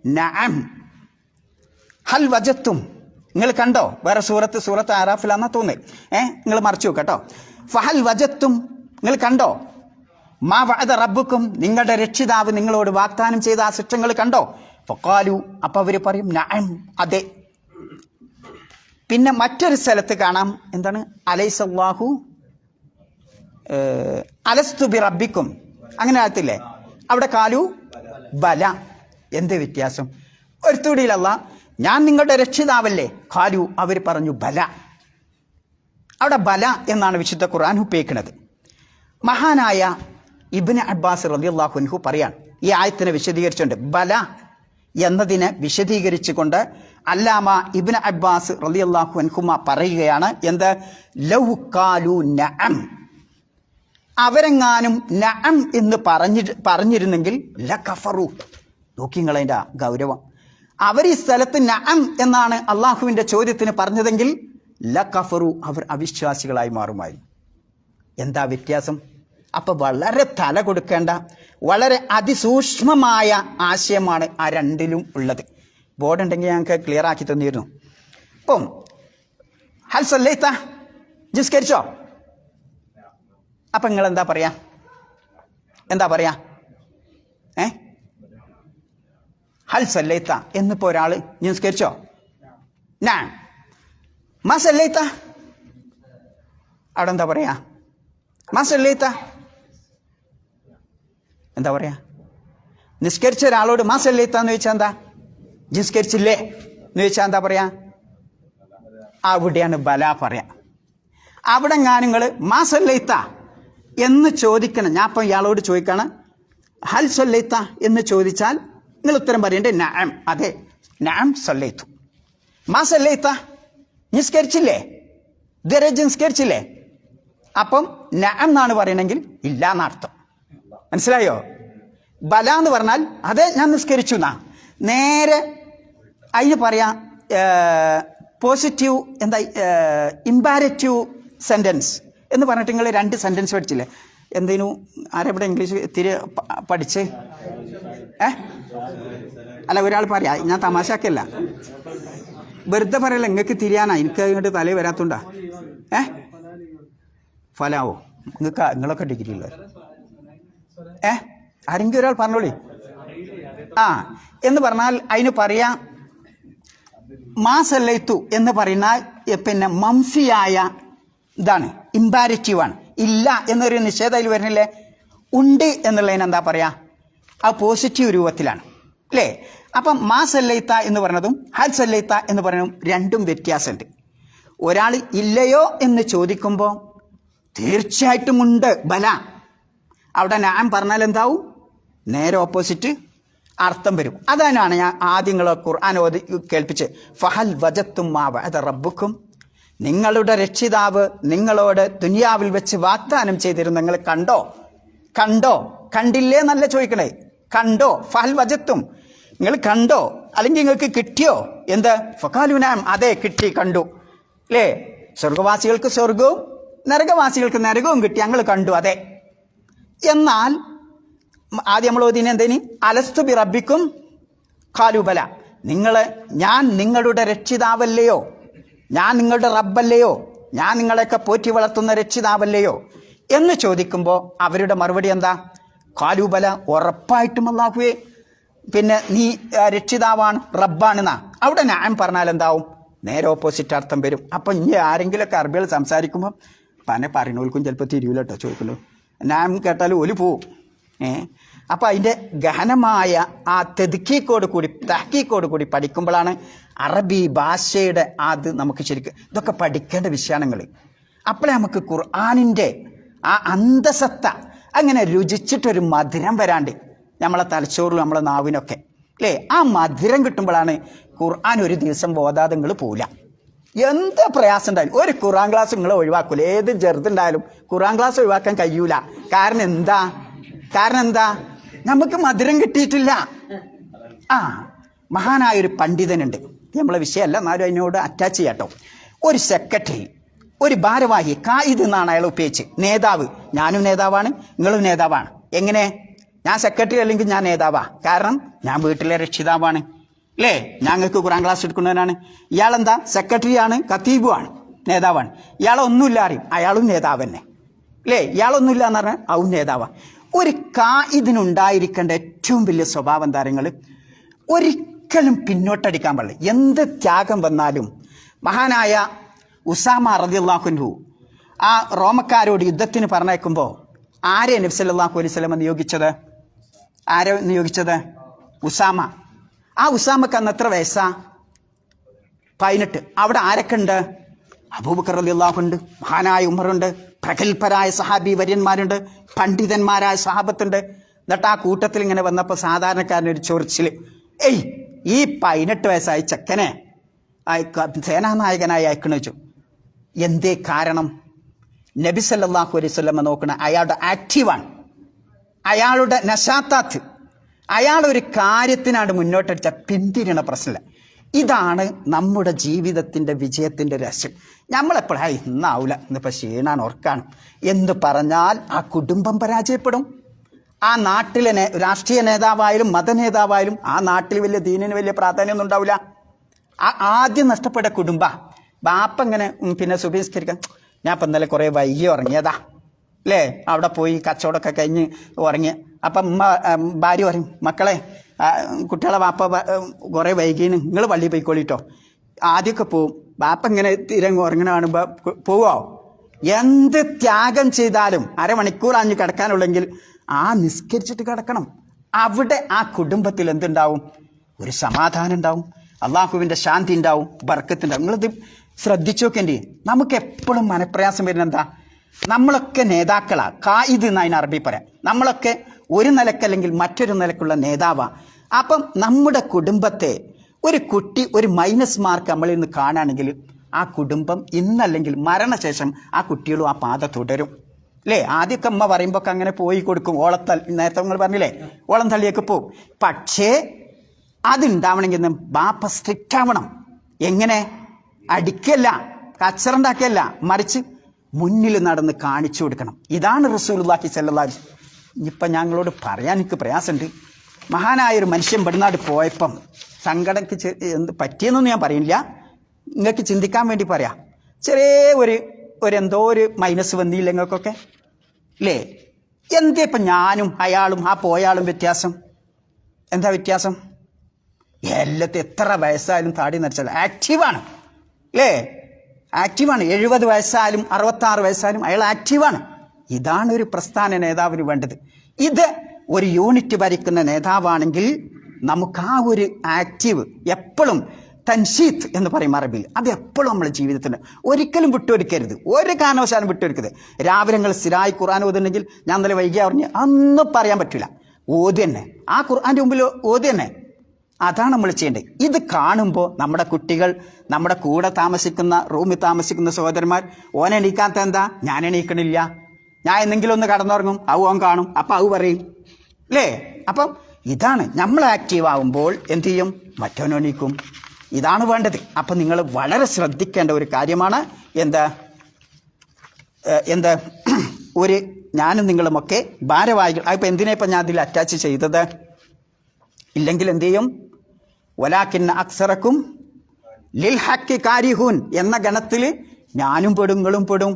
നഅം. ഹൽ വജത്തും, നിങ്ങൾ കണ്ടോ? വേറെ സൂറത്ത് ആറാഫിലാന്നാ തോന്നുന്നത്. നിങ്ങൾ മറിച്ചു നോക്കട്ടോ. ഫഹൽ വജത്തും, നിങ്ങൾ കണ്ടോ? മാ വഅദ റബ്ബുക്കും, നിങ്ങളുടെ രക്ഷിതാവ് നിങ്ങളോട് വാഗ്ദാനം ചെയ്ത ആ ശിക്ഷകൾ കണ്ടോ? ഫഖാലു, അപ്പൊ അവര് പറയും നഅം, അതെ. പിന്നെ മറ്റൊരു സ്ഥലത്ത് കാണാം, എന്താണ്? അലൈസല്ലാഹു അലസ്തു ബി റബ്ബിക്കും, അങ്ങനെ ആകത്തില്ലേ? അവിടെ കാലു ബല. എന്ത് വ്യത്യാസം? ഒരുത്തൂടിയിലല്ല, ഞാൻ നിങ്ങളുടെ രക്ഷിതാവല്ലേ? കാലു, അവർ പറഞ്ഞു ബല. അവിടെ ബല എന്നാണ് വിശുദ്ധ ഖുർആൻ ഉപയോഗിക്കുന്നത്. മഹാനായ ഇബ്നു അബ്ബാസ് റളിയല്ലാഹു അൻഹു പറയാൻ ഈ ആയത്തിനെ വിശദീകരിച്ചുകൊണ്ട്, ബല എന്നതിനെ വിശദീകരിച്ചുകൊണ്ട് അല്ലാമ ഇബ്നു അബ്ബാസ് റളിയല്ലാഹു അൻഹുമ പറയുകയാണ്, എന്ത്? ലൗ ഖാലു നഅം, അവരെങ്ങാനും നഅം എന്ന് പറഞ്ഞിരുന്നെങ്കിൽ ലകഫറു. നോക്കിങ്ങളതിൻ്റെ ഗൗരവം. അവർ ഈ സ്ഥലത്ത് നഅം എന്നാണ് അള്ളാഹുവിൻ്റെ ചോദ്യത്തിന് പറഞ്ഞതെങ്കിൽ ലകഫറു, അവർ അവിശ്വാസികളായി മാറുമായിരുന്നു. എന്താ വ്യത്യാസം? അപ്പൊ വളരെ തല കൊടുക്കേണ്ട വളരെ അതിസൂക്ഷ്മമായ ആശയമാണ് ആ രണ്ടിലും ഉള്ളത്. ബോർഡ് ഉണ്ടെങ്കിൽ ഞങ്ങൾക്ക് ക്ലിയർ ആക്കി തന്നിരുന്നു. ഇപ്പം ഹൽ സല്ലൈത, നിസ്കരിച്ചോ? അപ്പൊ നിങ്ങൾ എന്താ പറയാ? ഹൽ സല്ലൈത എന്നിപ്പോ ഒരാൾ നിസ്കരിച്ചോ? ഞാൻ മാ സല്ലൈത, അവിടെ എന്താ പറയാ? മാ സല്ലൈത എന്താ പറയാ? നിസ്കരിച്ച ഒരാളോട് മാ സല്ലൈത എന്ന് ചോദിച്ചാൽ എന്താ? നിസ്കരിച്ചില്ലേ എന്ന് ചോദിച്ചാൽ എന്താ പറയാ? അവിടെയാണ് ബല പറയാ. അവിടെ നിങ്ങൾ മാ സല്ലൈത എന്ന് ചോദിക്കണം. ഞാൻ അപ്പം ഇയാളോട് ചോദിക്കണം ഹൽ സല്ലൈത എന്ന് ചോദിച്ചാൽ നിങ്ങൾ ഉത്തരം പറയണ്ടേ നഅം, അതെ നഅം സല്ലൈതു. മാ സല്ലൈത, നിസ്കരിച്ചില്ലേ? ഇതുവരെ നിസ്കരിച്ചില്ലേ? അപ്പം നഅം എന്നാണ് പറയണമെങ്കിൽ ഇല്ല എന്നർത്ഥം. മനസ്സിലായോ? ബല എന്ന് പറഞ്ഞാൽ അതെ ഞാൻ നിസ്കരിച്ചു എന്നാ. നേരെ അതിന് പറയാ പോസിറ്റീവ്, എന്താ ഇമ്പാരറ്റീവ് സെന്റൻസ് എന്ന് പറഞ്ഞിട്ട് നിങ്ങൾ 2 സെന്റൻസ് പഠിച്ചില്ലേ? എന്തേനു ആരെവിടെ ഇംഗ്ലീഷ് തിരി പഠിച്ച്? അല്ല, ഒരാൾ പറയാ, ഞാൻ തമാശക്കല്ല, വെറുതെ പറയല്ല, നിങ്ങൾക്ക് തിരിയാനാ, എനിക്ക് ഇങ്ങോട്ട് തലയിൽ വരാത്തുണ്ടാ. ഫലാവോ നിങ്ങളൊക്കെ ഡിഗ്രി ഉള്ളത് ആരെങ്കിലും ഒരാൾ പറഞ്ഞോളി. എന്ന് പറഞ്ഞാൽ അതിന് പറയാ മാസല്ലൈത്തു എന്ന് പറയുന്ന പിന്നെ മംഫിയായ ഇതാണ്, ഇമ്പാരറ്റീവാണ്. ഇല്ല എന്നൊരു നിഷേധം അതിൽ വരുന്നില്ലേ. ഉണ്ട് എന്നുള്ളതിന് എന്താ പറയാ, ആ പോസിറ്റീവ് രൂപത്തിലാണ് അല്ലേ. അപ്പം മാസല്ലൈത്ത എന്ന് പറയുന്നതും ഹൽ സല്ലൈത്ത എന്ന് പറയുന്നതും രണ്ടും വ്യത്യാസമുണ്ട്. ഒരാൾ ഇല്ലയോ എന്ന് ചോദിക്കുമ്പോൾ തീർച്ചയായിട്ടും ഉണ്ട് ബല, അവിടെ ഞാൻ പറഞ്ഞാൽ എന്താവും, നേരെ ഓപ്പോസിറ്റ് അർത്ഥം വരും. അതാണ് ഞാൻ ആദ്യങ്ങൾ ഖുർആൻ ഓതി കേൾപ്പിച്ച് ഫഹൽ വജത്തും മാ വഅദ റബ്ബുക്കും, നിങ്ങളുടെ രക്ഷിതാവ് നിങ്ങളോട് ദുനിയാവിൽ വെച്ച് വാഗ്ദാനം ചെയ്തിരുന്നു, നിങ്ങൾ കണ്ടോ കണ്ടില്ലേ എന്നല്ല ചോദിക്കണേ, കണ്ടോ. ഫഹൽ വജത്തും, നിങ്ങൾ കണ്ടോ, അല്ലെങ്കിൽ നിങ്ങൾക്ക് കിട്ടിയോ. എന്ത് ഫഖാലുനാം, അതെ കിട്ടി, കണ്ടു അല്ലേ. സ്വർഗവാസികൾക്ക് സ്വർഗവും നരകവാസികൾക്ക് നരകവും കിട്ടി, ഞങ്ങൾ കണ്ടു, അതെ. എന്നാൽ ആദ്യം നമ്മൾ ഓതിനെ എന്തേനി, അലസ്തു ബി റബ്ബിക്കും ഖാലു ബല, ഞാൻ നിങ്ങളുടെ രക്ഷിതാവല്ലയോ, ഞാൻ നിങ്ങളുടെ റബ്ബല്ലയോ, ഞാൻ നിങ്ങളെയൊക്കെ പോറ്റി വളർത്തുന്ന രക്ഷിതാവല്ലയോ എന്ന് ചോദിക്കുമ്പോൾ അവരുടെ മറുപടി എന്താ, ഖാലു ബല, ഉറപ്പായിട്ടും അല്ലാഹുവേ പിന്നെ നീ രക്ഷിതാവാണ് റബ്ബാണെന്നാ. അവിടെ ഞാൻ പറഞ്ഞാൽ എന്താവും, നേരെ ഓപ്പോസിറ്റ് അർത്ഥം വരും. അപ്പം ഇനി ആരെങ്കിലുമൊക്കെ അറബികൾ സംസാരിക്കുമ്പോൾ പനെ പറയുന്നവർക്കും ചിലപ്പോൾ തിരിവില്ല കേട്ടോ ചോദിക്കുന്നു, ഞാൻ കേട്ടാലും ഓല് പോവും. അപ്പം അതിൻ്റെ ഗഹനമായ ആ തഹ്കീക്കോട് കൂടി പഠിക്കുമ്പോഴാണ് അറബി ഭാഷയുടെ അത് നമുക്ക് ശരിക്കും ഇതൊക്കെ പഠിക്കേണ്ട വിഷയങ്ങൾ. അപ്പോഴേ നമുക്ക് ഖുർആനിൻ്റെ ആ അന്തസത്ത അങ്ങനെ രുചിച്ചിട്ടൊരു മധുരം വരാണ്ട് നമ്മളെ തലച്ചോറിലും നമ്മളെ നാവിനൊക്കെ അല്ലേ, ആ മധുരം കിട്ടുമ്പോഴാണ് ഖുർആൻ ഒരു ദിവസം ബോധാതെ നിങ്ങൾ പോവില്ല. എന്ത് പ്രയാസം ഉണ്ടായാലും ഒരു ഖുർആൻ ക്ലാസ് നിങ്ങൾ ഒഴിവാക്കൂല, ഏത് ചെറുതുണ്ടായാലും ഖുർആൻ ക്ലാസ് ഒഴിവാക്കാൻ കഴിയൂല. കാരണം എന്താ നമുക്ക് മധുരം കിട്ടിയിട്ടില്ല. മഹാനായൊരു പണ്ഡിതനുണ്ട്, നമ്മളെ വിഷയമല്ല എന്നാലും അതിനോട് അറ്റാച്ച് ചെയ്യാട്ടോ. ഒരു സെക്രട്ടറി, ഒരു ഭാരവാഹി, കായിദ് എന്നാണ് അയാൾ ഉപയോഗിച്ച്, നേതാവ്. ഞാനും നേതാവാണ്, നിങ്ങളും നേതാവാണ്. എങ്ങനെ, ഞാൻ സെക്രട്ടറി അല്ലെങ്കിൽ ഞാൻ നേതാവാ, കാരണം ഞാൻ വീട്ടിലെ രക്ഷിതാവാണ് അല്ലേ, ഞങ്ങൾക്ക് ഖുർആൻ ക്ലാസ് എടുക്കുന്നവനാണ്. ഇയാളെന്താ, സെക്രട്ടറിയാണ്, ഖത്തീബുമാണ്, നേതാവാണ്. ഇയാളൊന്നുമില്ല അറിയും, അയാളും നേതാവ് തന്നെ അല്ലേ. ഇയാളൊന്നുമില്ല എന്ന് പറഞ്ഞാൽ അവൻ നേതാവാ. ഒരു കായിദിനുണ്ടായിരിക്കേണ്ട ഏറ്റവും വലിയ സ്വഭാവം താരങ്ങൾ ഒരിക്കലും പിന്നോട്ടടിക്കാൻ പാടില്ല. എന്ത് ത്യാഗം വന്നാലും. മഹാനായ ഉസാമ റളിയല്ലാഹു അൻഹു ആ റോമക്കാരോട് യുദ്ധത്തിന് പറഞ്ഞേക്കുമ്പോൾ ആരെ നബി സല്ലല്ലാഹു അലൈഹി വസല്ലം നിയോഗിച്ചത്? ഉസാമ. ആ ഉസാമക്ക് അന്ന് എത്ര വയസ്സാ? 18. അവിടെ ആരൊക്കെ ഉണ്ട്? അബൂബക്കർ റളിയല്ലാഹു ഉണ്ട്, മഹാനായ ഉമറുണ്ട്, പ്രഗത്ഭരായ സഹാബി വര്യന്മാരുണ്ട്, പണ്ഡിതന്മാരായ സഹാബത്തുണ്ട്. എന്നിട്ട് ആ കൂട്ടത്തിൽ ഇങ്ങനെ വന്നപ്പോൾ സാധാരണക്കാരനൊരു ചൊറിച്ചിൽ, ഈ 18 വയസ്സായ ചെക്കനെ സേനാനായകനായി അയക്കണ വെച്ചു. എന്തേ കാരണം? നബി സല്ലല്ലാഹു അലൈഹി വസല്ലം നോക്കണ അയാളുടെ ആക്റ്റീവാണ്, അയാളുടെ നശാത്താത്ത്, അയാളൊരു കാര്യത്തിനാണ് മുന്നോട്ടടിച്ച പിന്തിരിയണ പ്രശ്നമില്ല. ഇതാണ് നമ്മുടെ ജീവിതത്തിൻ്റെ വിജയത്തിൻ്റെ രഹസ്യം. നമ്മളെപ്പോഴാ ഇന്നാവൂല, ഇന്നിപ്പോൾ ക്ഷീണാണ്, ഓർക്കാണ് എന്ന് പറഞ്ഞാൽ ആ കുടുംബം പരാജയപ്പെടും. ആ നാട്ടിലെ രാഷ്ട്രീയ നേതാവായാലും മതനേതാവായാലും ആ നാട്ടിൽ വലിയ ദീനിന് വലിയ പ്രാധാന്യമൊന്നും ഉണ്ടാവില്ല. ആദ്യം നഷ്ടപ്പെട്ട ബാപ്പ ഇങ്ങനെ പിന്നെ സുബഹിസ്കരിക്കാൻ, ഞാൻ ഇപ്പം ഇന്നലെ കുറേ വൈകി ഉറങ്ങിയതാ അല്ലേ, അവിടെ പോയി കച്ചവടമൊക്കെ കഴിഞ്ഞ് ഉറങ്ങിയ. അപ്പം ഭാര്യ പറയും, മക്കളെ കുട്ടികളെ ബാപ്പ കുറേ വൈകീന്, നിങ്ങൾ പള്ളിയിൽ പോയിക്കോളിട്ടോ. ആദ്യമൊക്കെ പോവും, ബാപ്പ ഇങ്ങനെ തീരങ്ങ് ഉറങ്ങണ കാണുമ്പോൾ പോവോ? എന്ത് ത്യാഗം ചെയ്താലും അരമണിക്കൂർ അഞ്ഞ് കിടക്കാനുള്ളെങ്കിൽ നിസ്കരിച്ചിട്ട് കിടക്കണം. അവിടെ ആ കുടുംബത്തിൽ എന്തുണ്ടാവും? ഒരു സമാധാനം ഉണ്ടാവും, അള്ളാഹുവിൻ്റെ ശാന്തി ഉണ്ടാവും, ബർക്കത്തുണ്ടാവും. നിങ്ങളിത് ശ്രദ്ധിച്ചു നോക്കേണ്ടി. നമുക്ക് എപ്പോഴും മനപ്രയാസം വരുന്ന എന്താ? നമ്മളൊക്കെ നേതാക്കളാ, കായിദ് എന്ന് അതിന് അറബി പറയാം. നമ്മളൊക്കെ ഒരു നിലക്കല്ലെങ്കിൽ മറ്റൊരു നിലക്കുള്ള നേതാവാ. അപ്പം നമ്മുടെ കുടുംബത്തെ ഒരു കുട്ടി ഒരു മൈനസ് മാർക്ക് നമ്മളിൽ നിന്ന് കാണുകയാണെങ്കിൽ ആ കുടുംബം ഇന്നല്ലെങ്കിൽ മരണശേഷം ആ കുട്ടികളും ആ പാത തുടരും അല്ലേ. ആദ്യമൊക്കെ അമ്മ പറയുമ്പോൾ ഒക്കെ അങ്ങനെ പോയി കൊടുക്കും, നേരത്തെ നിങ്ങൾ പറഞ്ഞില്ലേ, ഓളം തള്ളിയൊക്കെ പോവും. പക്ഷേ അതുണ്ടാവണമെങ്കിൽ ബാപ്പ സ്ട്രിക്റ്റ് ആവണം. എങ്ങനെ? അടിക്കല്ല, കച്ചറുണ്ടാക്കല്ല, മറിച്ച് മുന്നിൽ നടന്ന് കാണിച്ചു കൊടുക്കണം. ഇതാണ് റസൂലുള്ളാഹി സ്വല്ലല്ലാഹു അലൈഹി വസല്ലം. ഇപ്പം ഞങ്ങളോട് പറയാൻ എനിക്ക് പ്രയാസമുണ്ട്. മഹാനായൊരു മനുഷ്യൻ വെടിനാട് പോയപ്പം സങ്കടക്ക് എന്ത് പറ്റിയെന്നൊന്നും ഞാൻ പറയില്ല, നിങ്ങൾക്ക് ചിന്തിക്കാൻ വേണ്ടി പറയാം. ചെറിയ എന്തോ ഒരു മൈനസ് വന്നില്ല നിങ്ങൾക്കൊക്കെ അല്ലേ? എന്താ ഇപ്പം ഞാനും അയാളും ആ പോയാളും വ്യത്യാസം? എന്താ വ്യത്യാസം? എല്ലാത്തും എത്ര വയസ്സായാലും താടി നരച്ചാലും ആക്റ്റീവാണ് അല്ലേ? ആക്റ്റീവാണ്. 70 വയസ്സായാലും 66 വയസ്സായാലും അയാൾ ആക്റ്റീവാണ്. ഇതാണ് ഒരു പ്രസ്ഥാന നേതാവിന് വേണ്ടത്. ഇത് ഒരു യൂണിറ്റ് ഭരിക്കുന്ന നേതാവാണെങ്കിൽ നമുക്ക് ആ ഒരു ആക്റ്റീവ് എപ്പോഴും തൻഷീത്ത് എന്ന് പറയും അറബിയിൽ, അത് എപ്പോഴും നമ്മുടെ ജീവിതത്തിന് ഒരിക്കലും വിട്ടൊരുക്കരുത്, ഒരു കാരണവശാലും വിട്ടൊരുക്കരുത്. രാവിലെ നിങ്ങൾ സ്ഥിരമായി ഖുർആൻ ഓതുന്നുണ്ടെങ്കിൽ ഞാൻ ഇന്നലെ വൈകിയ പറഞ്ഞ് അന്നും പറയാൻ പറ്റില്ല, ഓതി തന്നെ ആ ഖുർആൻ്റെ മുമ്പിൽ ഓതി തന്നെ. അതാണ് നമ്മൾ ചെയ്യേണ്ടത്. ഇത് കാണുമ്പോൾ നമ്മുടെ കുട്ടികൾ, നമ്മുടെ കൂടെ താമസിക്കുന്ന റൂമിൽ താമസിക്കുന്ന സഹോദരന്മാർ, ഓൻ എണീക്കാത്ത എന്താ, ഞാൻ എണീക്കണില്ല, ഞാൻ എന്തെങ്കിലും ഒന്ന് കടന്നുറങ്ങും, ഓൻ കാണും, അപ്പം അത് പറയും അല്ലേ? അപ്പം ഇതാണ് നമ്മൾ ആക്റ്റീവ് ആവുമ്പോൾ എന്തു ചെയ്യും, മറ്റവനോ എണീക്കും. ഇതാണ് വേണ്ടത്. അപ്പം നിങ്ങൾ വളരെ ശ്രദ്ധിക്കേണ്ട ഒരു കാര്യമാണ് എന്ത് ഒരു ഞാനും നിങ്ങളുമൊക്കെ ഭാരവാഹികൾ. അതിപ്പോൾ എന്തിനാ ഇപ്പം ഞാൻ അതിൽ അറ്റാച്ച് ചെയ്തത്? ഇല്ലെങ്കിൽ എന്തു ചെയ്യും, വലാക്കിന്ന അക്സറക്കും ലിൽ ഹക്കി കാരിഹൂൻ എന്ന ഗണത്തിൽ ഞാനും പെടും നിങ്ങളും പെടും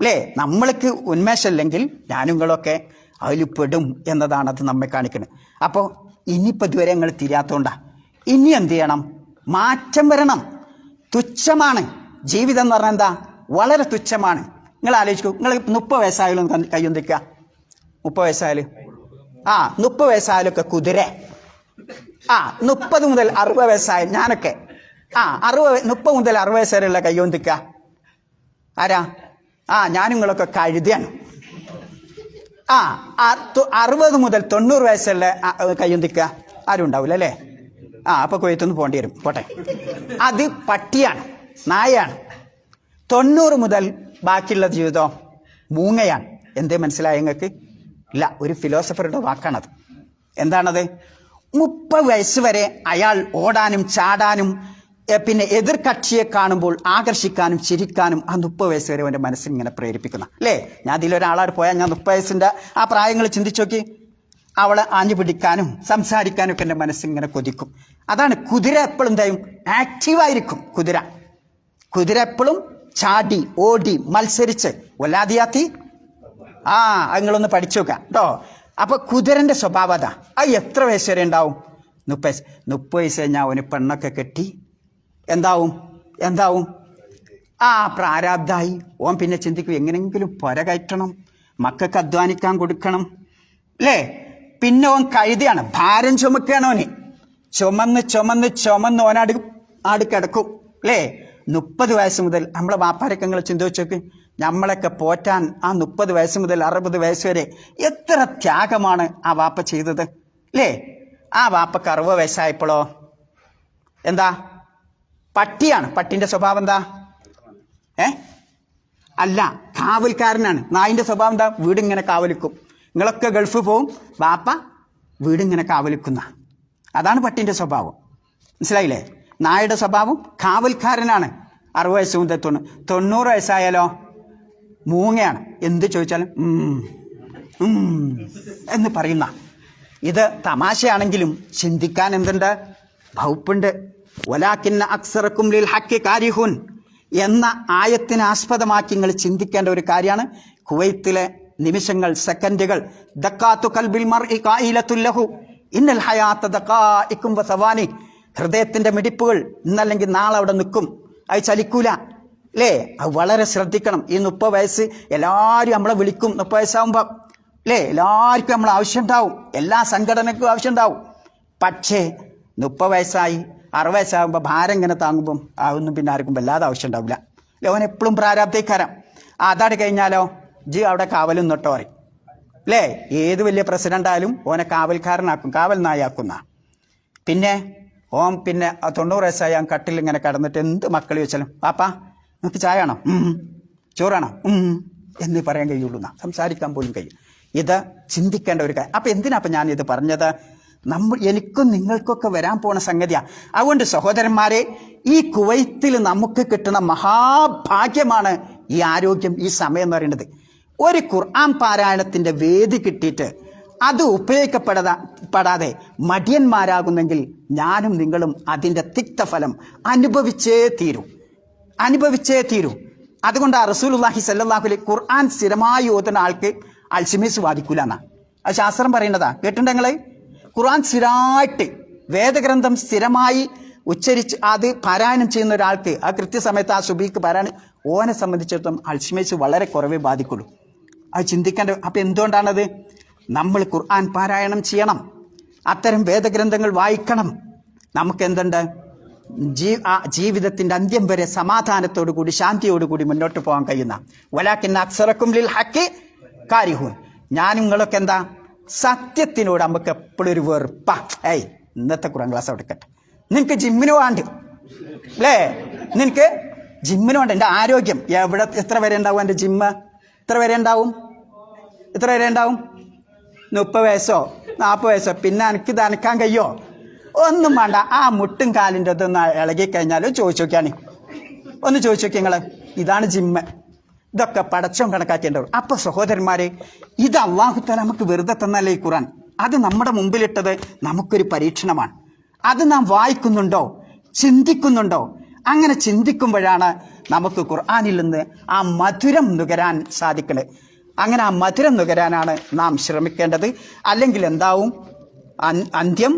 അല്ലേ? നമ്മൾക്ക് ഉന്മേഷമില്ലെങ്കിൽ ഞാനും നിങ്ങളൊക്കെ അതിൽ പെടും എന്നതാണ് അത് നമ്മെ കാണിക്കുന്നത്. അപ്പോൾ ഇനിയിപ്പോൾ ഇതുവരെ നിങ്ങൾ തിരിയാത്തോണ്ടാ, ഇനി എന്ത് ചെയ്യണം, മാറ്റം വരണം. തുച്ഛമാണ് ജീവിതം എന്ന് പറഞ്ഞാൽ എന്താ, വളരെ തുച്ഛമാണ്. നിങ്ങൾ ആലോചിക്കൂ, നിങ്ങൾ 30 വയസ്സായാലും കയ്യൊന്നിക്കുക, 30 വയസ്സായാലും 30 വയസ്സായാലൊക്കെ കുതിര 30 മുതൽ 60 വയസ്സായ ഞാനൊക്കെ 30 മുതൽ 60 വയസ്സ് വരെയുള്ള കയ്യൊന്നിക്കുക ആരാ? ഞാനും നിങ്ങളൊക്കെ കഴുതിയാണ്. 60 മുതൽ 90 വയസ്സുള്ള കയ്യൊന്നിക്കുക ആരും ഉണ്ടാവില്ല അല്ലേ? അപ്പൊ കൊയ്ത്തൊന്ന് പോകേണ്ടി വരും, പോട്ടെ. അത് പട്ടിയാണ്, നായയാണ്. 90 മുതൽ ബാക്കിയുള്ള ജീവിതം മൂങ്ങയാണ്. എന്തേ മനസ്സിലായ നിങ്ങൾക്ക്? ഇല്ല, ഒരു ഫിലോസഫറുടെ വാക്കാണത്. എന്താണത്? 30 വയസ്സ് വരെ അയാൾ ഓടാനും ചാടാനും പിന്നെ എതിർ കക്ഷിയെ കാണുമ്പോൾ ആകർഷിക്കാനും ചിരിക്കാനും ആ 30 വയസ്സ് വരെ അവൻ്റെ മനസ്സിങ്ങനെ പ്രേരിപ്പിക്കുന്ന അല്ലേ? ഞാൻ അതിലൊരാളാട് പോയാൽ ഞാൻ 30 വയസ്സിൻ്റെ ആ പ്രായങ്ങൾ ചിന്തിച്ചു നോക്കി, അവളെ ആഞ്ഞു പിടിക്കാനും സംസാരിക്കാനും ഒക്കെ എൻ്റെ മനസ്സിങ്ങനെ കൊതിക്കും. അതാണ് കുതിര എപ്പോഴും എന്തായും ആക്റ്റീവായിരിക്കും. കുതിര എപ്പോഴും ചാടി ഓടി മത്സരിച്ച് ഒല്ലാതിയാത്തി നിങ്ങളൊന്ന് പഠിച്ചു നോക്കാം കേട്ടോ. അപ്പൊ കുതിരന്റെ സ്വഭാവം അതാ. അത് എത്ര വയസ്സ് വരെ ഉണ്ടാവും? 30 വയസ്സ് കഴിഞ്ഞാൽ അവന് പെണ്ണൊക്കെ കെട്ടി എന്താവും പ്രാരാബ്ധായി. ഓൻ പിന്നെ ചിന്തിക്കും എങ്ങനെയെങ്കിലും പുര കയറ്റണം, മക്കൾക്ക് അധ്വാനിക്കാൻ കൊടുക്കണം അല്ലേ? പിന്നെ ഓൻ കഴുതിയാണ്, ഭാരം ചുമക്കുകയാണ്. ഓന് ചുമന്ന് ഓനാട് കിടക്കും അല്ലേ? 30 വയസ്സ് മുതൽ നമ്മളെ വാപ്പാരൊക്കെ നിങ്ങൾ ചിന്തിച്ച് നോക്ക്, നമ്മളൊക്കെ പോറ്റാൻ ആ 30 വയസ്സ് മുതൽ 60 വയസ്സ് വരെ എത്ര ത്യാഗമാണ് ആ വാപ്പ ചെയ്തത് അല്ലേ? ആ വാപ്പക്ക് 60 വയസ്സായപ്പോഴോ എന്താ? പട്ടിയാണ്. പട്ടിന്റെ സ്വഭാവം എന്താ? അല്ല, കാവൽക്കാരനാണ്. നായിന്റെ സ്വഭാവം എന്താ? വീടിങ്ങനെ കാവലിക്കും. നിങ്ങളൊക്കെ ഗൾഫ് പോവും, വാപ്പ വീടിങ്ങനെ കാവലിക്കുന്ന, അതാണ് പട്ടിന്റെ സ്വഭാവം. മനസ്സിലായില്ലേ? നായയുടെ സ്വഭാവം കാവൽക്കാരനാണ്. 60 വയസ്സ് മുതൽ 90 വയസ്സായാലോ മൂങ്ങയാണ്. എന്ത് ചോദിച്ചാലും എന്ന് പറയുന്ന. ഇത് തമാശയാണെങ്കിലും ചിന്തിക്കാൻ എന്തുണ്ട്? വകുപ്പുണ്ട്. വലാക്കിന്ന അക്സറക്കും ലിൽ ഹക്കി കാരിഹുൻ എന്ന ആയത്തിനെ ആസ്പദമാക്കി നിങ്ങൾ ചിന്തിക്കേണ്ട ഒരു കാര്യമാണ്. കുവൈത്തിലെ നിമിഷങ്ങൾ, സെക്കൻഡുകൾ, ദക്കാത്തു കൽബിൽ മർഇ ഖായിലത്തുൽ ലഹു ഇന്നൽ ഹയാത്ത ദഖായികും വസവാനി. ഹൃദയത്തിന്റെ മിടിപ്പുകൾ ഇന്നല്ലെങ്കിൽ നാളെ അവിടെ നിൽക്കും, അത് ചലിക്കൂല അല്ലേ? അത് വളരെ ശ്രദ്ധിക്കണം. ഈ 30 വയസ്സ് എല്ലാവരും നമ്മളെ വിളിക്കും 30 വയസ്സാകുമ്പോൾ അല്ലേ? എല്ലാവർക്കും നമ്മൾ ആവശ്യം ഉണ്ടാവും, എല്ലാ സംഘടനക്കും ആവശ്യം ഉണ്ടാവും. പക്ഷേ 30 വയസ്സായി 60 വയസ്സാകുമ്പോൾ ഭാരം ഇങ്ങനെ താങ്ങുമ്പം അതൊന്നും പിന്നെ ആർക്കും വല്ലാതെ ആവശ്യം ഉണ്ടാവില്ല അല്ലേ? അവൻ എപ്പോഴും പ്രാരാബ്ധക്കാരം. അതാണ് കഴിഞ്ഞാലോ അവിടെ കാവലും നൊട്ടോ പറയും അല്ലേ? ഏത് വലിയ പ്രസിഡന്റ് ആയാലും ഓനെ കാവൽക്കാരനാക്കും, കാവൽ നായാക്കുന്ന. പിന്നെ 90 വയസ്സായി ഞാൻ കട്ടിൽ ഇങ്ങനെ കിടന്നിട്ട് എന്ത് മക്കൾ ചോദിച്ചാലും പാപ്പാ നമുക്ക് ചായ ആണോ, ചോറാണോ എന്ന് പറയാൻ കഴിയുള്ളൂ, സംസാരിക്കാൻ പോലും കഴിയും. ഇത് ചിന്തിക്കേണ്ട ഒരു കാര്യം. അപ്പം എന്തിനാപ്പം ഞാനിത് പറഞ്ഞത്? എനിക്കും നിങ്ങൾക്കൊക്കെ വരാൻ പോണ സംഗതിയാണ്. അതുകൊണ്ട് സഹോദരന്മാരെ, ഈ കുവൈത്തിൽ നമുക്ക് കിട്ടുന്ന മഹാഭാഗ്യമാണ് ഈ ആരോഗ്യം, ഈ സമയം എന്ന് പറയുന്നത്. ഒരു ഖുർആൻ പാരായണത്തിന്റെ വേദി കിട്ടിയിട്ട് അത് ഉപയോഗിക്കപ്പെടാതെ മടിയന്മാരാകുന്നെങ്കിൽ ഞാനും നിങ്ങളും അതിൻ്റെ തിക്തഫലം അനുഭവിച്ചേ തീരൂ. അതുകൊണ്ട് റസൂലുള്ളാഹി സ്വല്ലല്ലാഹു അലൈഹി ഖുർആൻ സ്ഥിരമായി ഓതുന്ന ആൾക്ക് അൽഷിമേഴ്സ് ബാധിക്കൂല എന്നാ അത് ശാസ്ത്രം പറയുന്നതാ. കേട്ടിട്ടുണ്ട് നിങ്ങള്? ഖുർആൻ സ്ഥിരമായിട്ട് വേദഗ്രന്ഥം സ്ഥിരമായി ഉച്ചരിച്ച് അത് പാരായണം ചെയ്യുന്ന ഒരാൾക്ക് ആ കൃത്യസമയത്ത് ആ സുബീക്ക് പാരായണം ഓനെ സംബന്ധിച്ചിടത്തോളം അൽഷിമേഴ്സ് വളരെ കുറവേ ബാധിക്കുള്ളൂ. അത് ചിന്തിക്കേണ്ട. അപ്പം എന്തുകൊണ്ടാണത്? നമ്മൾ ഖുർആൻ പാരായണം ചെയ്യണം, അത്തരം വേദഗ്രന്ഥങ്ങൾ വായിക്കണം. നമുക്ക് എന്തുണ്ട്? ജീവിതത്തിൻ്റെ അന്ത്യം വരെ സമാധാനത്തോടു കൂടി ശാന്തിയോടുകൂടി മുന്നോട്ട് പോകാൻ കഴിയുന്ന വലാകിന്ന അക്സറക്കും ലിൽ ഹഖി കാരിഹൂൻ. ഞാൻ നിങ്ങളൊക്കെ എന്താ സത്യത്തിനോട് നമുക്ക് എപ്പോഴും ഒരു വെറുപ്പാ. ഇന്നത്തെ ഖുർആൻ ക്ലാസ് അവിടെ കട്ടെ. നിനക്ക് ജിമ്മിന് വേണ്ട അല്ലേ? നിനക്ക് ജിമ്മിന് വേണ്ട. എൻ്റെ ആരോഗ്യം എത്ര വരെ ഉണ്ടാവും? എൻ്റെ ജിമ്മ് എത്ര വരെ ഉണ്ടാവും? 30 വയസ്സോ 40 വയസ്സോ? പിന്നെ എനിക്ക് നനക്കാൻ കഴിയോ? ഒന്നും വേണ്ട. ആ മുട്ടും കാലിൻ്റെ അതൊന്ന് ഇളകിക്കഴിഞ്ഞാൽ ചോദിച്ചു നോക്കിയാണ്. ഒന്ന് ചോദിച്ചു നോക്കി നിങ്ങൾ. ഇതാണ് ജിമ്മ്. ഇതൊക്കെ പടച്ചോൻ കണക്കാക്കേണ്ടത്. അപ്പോൾ സഹോദരന്മാരെ, ഇത് അല്ലാഹു തആല നമുക്ക് വെറുതെ തന്നല്ലേ ഈ ഖുർആൻ. അത് നമ്മുടെ മുമ്പിലിട്ടത് നമുക്കൊരു പരീക്ഷണമാണ്. അത് നാം വായിക്കുന്നുണ്ടോ, ചിന്തിക്കുന്നുണ്ടോ? അങ്ങനെ ചിന്തിക്കുമ്പോഴാണ് നമുക്ക് ഖുർആനിൽ നിന്ന് ആ മധുരം നുകരാൻ സാധിക്കുന്നത്. അങ്ങനെ ആ മധുരം നുകരാനാണ് നാം ശ്രമിക്കേണ്ടത്. അല്ലെങ്കിൽ എന്താവും? അന്ത്യം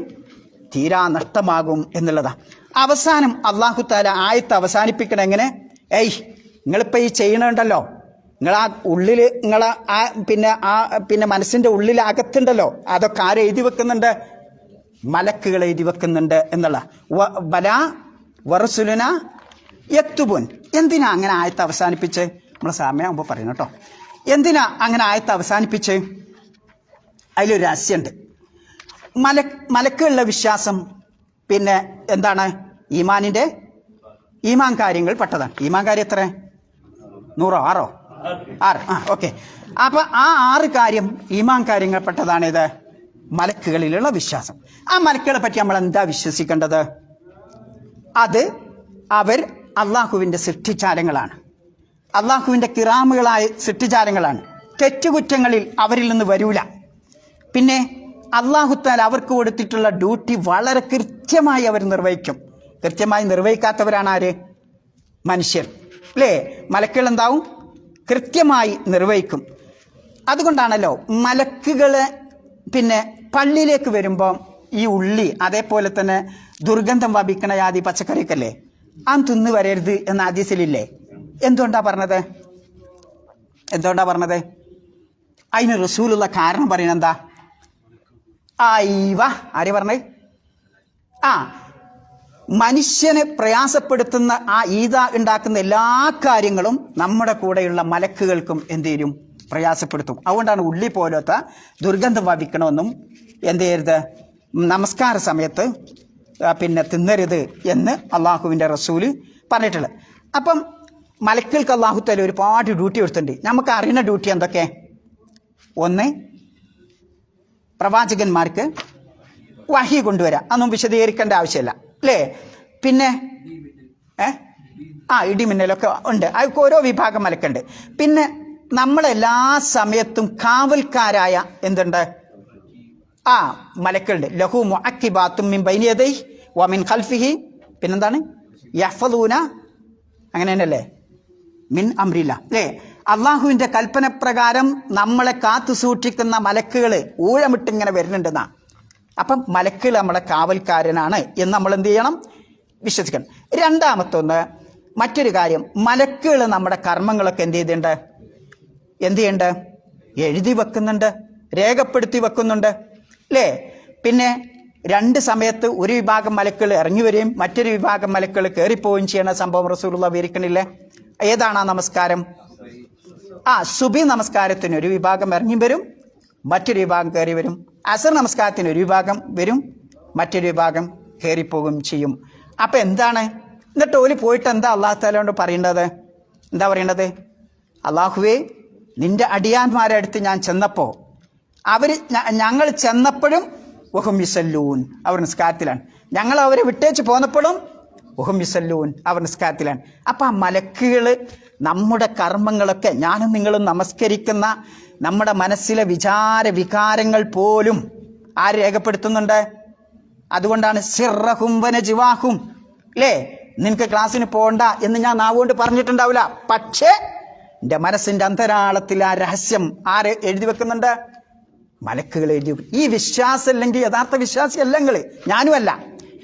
തീരാ നഷ്ടമാകും എന്നുള്ളതാണ്. അവസാനം അല്ലാഹു തആല ആയത്ത് അവസാനിപ്പിക്കണം എങ്ങനെ? നിങ്ങളിപ്പോൾ ഈ ചെയ്യണുണ്ടല്ലോ, നിങ്ങൾ ആ ഉള്ളിൽ നിങ്ങളെ പിന്നെ മനസ്സിൻ്റെ ഉള്ളിൽ അകത്തുണ്ടല്ലോ, അതൊക്കെ ആരെഴുതി വെക്കുന്നുണ്ട്? മലക്കുകൾ എഴുതി വെക്കുന്നുണ്ട് എന്നുള്ള ബലാ വറസുലുന യക്തുബൂൻ. എന്തിനാ അങ്ങനെ ആയത്ത് അവസാനിപ്പിച്ച്? നമ്മളെ സമയമാകുമ്പോൾ പറയണം കേട്ടോ. എന്തിനാ അങ്ങനെ ആയത്ത് അവസാനിപ്പിച്ച്? അതിലൊരു രഹസ്യമുണ്ട്. മലക്കുകളുടെ വിശ്വാസം പിന്നെ എന്താണ്? ഈമാൻ കാര്യങ്ങൾ പെട്ടതാണ്. ഈമാൻ കാര്യം എത്ര? 100 6 ഓക്കെ. അപ്പൊ ആ 6 കാര്യം ഈമാൻ കാര്യങ്ങൾ പെട്ടതാണ്. ഇത് മലക്കുകളിലുള്ള വിശ്വാസം. ആ മലക്കുകളെ പറ്റി നമ്മൾ എന്താ വിശ്വസിക്കേണ്ടത്? അത് അവർ അള്ളാഹുവിൻ്റെ സൃഷ്ടിചാരങ്ങളാണ്, അള്ളാഹുവിൻ്റെ കിറാമുകളായ സൃഷ്ടിചാരങ്ങളാണ്. തെറ്റുകുറ്റങ്ങളിൽ അവരിൽ നിന്ന് വരൂല. പിന്നെ അല്ലാഹു തആല അവർക്ക് കൊടുത്തിട്ടുള്ള ഡ്യൂട്ടി വളരെ കൃത്യമായി അവർ നിർവഹിക്കും. കൃത്യമായി നിർവഹിക്കാത്തവരാണ് ആര്? മനുഷ്യർ അല്ലേ? മലക്കുകൾ എന്താവും? കൃത്യമായി നിർവഹിക്കും. അതുകൊണ്ടാണല്ലോ മലക്കുകളെ പിന്നെ പള്ളിയിലേക്ക് വരുമ്പോൾ ഈ ഉള്ളി, അതേപോലെ തന്നെ ദുർഗന്ധം വപിക്കണ യാതി പച്ചക്കറിക്കല്ലേ, തിന്നു വരരുത് എന്ന ഹദീസിലില്ലേ? എന്തുകൊണ്ടാ പറഞ്ഞത്? അതിന് റസൂലുള്ള കാരണം പറയുന്നത് എന്താ? ആര് പറഞ്ഞത്? മനുഷ്യനെ പ്രയാസപ്പെടുത്തുന്ന ആ ഈദ ഉണ്ടാക്കുന്ന എല്ലാ കാര്യങ്ങളും നമ്മുടെ കൂടെയുള്ള മലക്കുകൾക്കും എന്ത് ചെയ്യും? പ്രയാസപ്പെടുത്തും. അതുകൊണ്ടാണ് ഉള്ളി പോലത്തെ ദുർഗന്ധം വഹിക്കണമെന്നും എന്ത് ചെയ്യരുത്, നമസ്കാര സമയത്ത് പിന്നെ തിന്നരുത് എന്ന് അള്ളാഹുവിൻ്റെ റസൂല് പറഞ്ഞിട്ടുള്ളത്. അപ്പം മലക്കുകൾക്ക് അല്ലാഹു തആല ഒരുപാട് ഡ്യൂട്ടി കൊടുത്തിട്ടുണ്ട്. നമുക്ക് അറിയുന്ന ഡ്യൂട്ടി എന്തൊക്കെ? ഒന്ന്, പ്രവാചകന്മാർക്ക് വഹി കൊണ്ടുവരാം. അതൊന്നും വിശദീകരിക്കേണ്ട ആവശ്യമില്ല അല്ലേ? പിന്നെ ഇടിമിന്നലൊക്കെ ഉണ്ട്. അതൊക്കെ ഓരോ വിഭാഗം മലക്കുണ്ട്. പിന്നെ നമ്മളെല്ലാ സമയത്തും കാവൽക്കാരായ എന്തുണ്ട്? മലക്കുണ്ട്. ലഹു മുഅഖിബാത്തും മിൻ ബൈനി യദൈഹി വമിൻ ഖൽഫിഹി. പിന്നെന്താണ്? യഹ്ഫദൂന, അങ്ങനെ തന്നെയല്ലേ? മിൻ അംരില്ല അല്ലേ? അള്ളാഹുവിൻ്റെ കൽപ്പന പ്രകാരം നമ്മളെ കാത്തു സൂക്ഷിക്കുന്ന മലക്കുകൾ ഊഴമിട്ടിങ്ങനെ വരുന്നുണ്ടെന്നാ. അപ്പം മലക്കുകൾ നമ്മളെ കാവൽക്കാരനാണ് എന്ന് നമ്മൾ എന്ത് ചെയ്യണം? വിശ്വസിക്കണം. രണ്ടാമത്തൊന്ന്, മറ്റൊരു കാര്യം, മലക്കുകൾ നമ്മുടെ കർമ്മങ്ങളൊക്കെ എന്ത് ചെയ്യുന്നുണ്ട്? എഴുതി വെക്കുന്നുണ്ട്, രേഖപ്പെടുത്തി വെക്കുന്നുണ്ട് അല്ലേ? പിന്നെ 2 സമയത്ത് ഒരു വിഭാഗം മലക്കുകൾ ഇറങ്ങി വരികയും മറ്റൊരു വിഭാഗം മലക്കുകൾ കയറിപ്പോവുകയും ചെയ്യുന്ന സംഭവം റസൂലുള്ളാഹി വിവരിക്കണില്ലേ? ഏതാണ് ആ നമസ്കാരം? സുബഹി നമസ്കാരത്തിന് ഒരു വിഭാഗം ഇറങ്ങി വരും, മറ്റൊരു വിഭാഗം കയറി വരും. അസർ നമസ്കാരത്തിന് ഒരു വിഭാഗം വരും, മറ്റൊരു വിഭാഗം കയറിപ്പോകും ചെയ്യും. അപ്പം എന്താണ്? എന്നിട്ട് ഓല് പോയിട്ട് എന്താ അല്ലാഹു തആലയോട് പറയേണ്ടത്? എന്താ പറയേണ്ടത്? അല്ലാഹുവേ, നിന്റെ അടിയാന്മാരെ അടുത്ത് ഞാൻ ചെന്നപ്പോൾ ഞങ്ങൾ ചെന്നപ്പോഴും വഹും യുസല്ലൂൻ, അവർ നിസ്കാരത്തിലാണ്. ഞങ്ങൾ അവരെ വിട്ടേച്ച് പോന്നപ്പോഴും വഹും യുസല്ലൂൻ, അവർ നിസ്കാരത്തിലാണ്. അപ്പം ആ മലക്കുകൾ നമ്മുടെ കർമ്മങ്ങളൊക്കെ, ഞാനും നിങ്ങളും നമസ്കരിക്കുന്ന നമ്മുടെ മനസ്സിലെ വികാരങ്ങൾ പോലും ആര് രേഖപ്പെടുത്തുന്നുണ്ട്? അതുകൊണ്ടാണ് സിർറഹും വനജ്വാഹും അല്ലേ? നിനക്ക് ക്ലാസ്സിന് പോകണ്ട എന്ന് ഞാൻ നാവുകൊണ്ട് പറഞ്ഞിട്ടുണ്ടാവില്ല. പക്ഷേ എൻ്റെ മനസ്സിൻ്റെ അന്തരാളത്തിൽ ആ രഹസ്യം ആര് എഴുതി വെക്കുന്നുണ്ട്? മലക്കുകൾ എഴുതി വെക്കും. ഈ വിശ്വാസം അല്ലെങ്കിൽ യഥാർത്ഥ വിശ്വാസി അല്ല നിങ്ങൾ, ഞാനുമല്ല.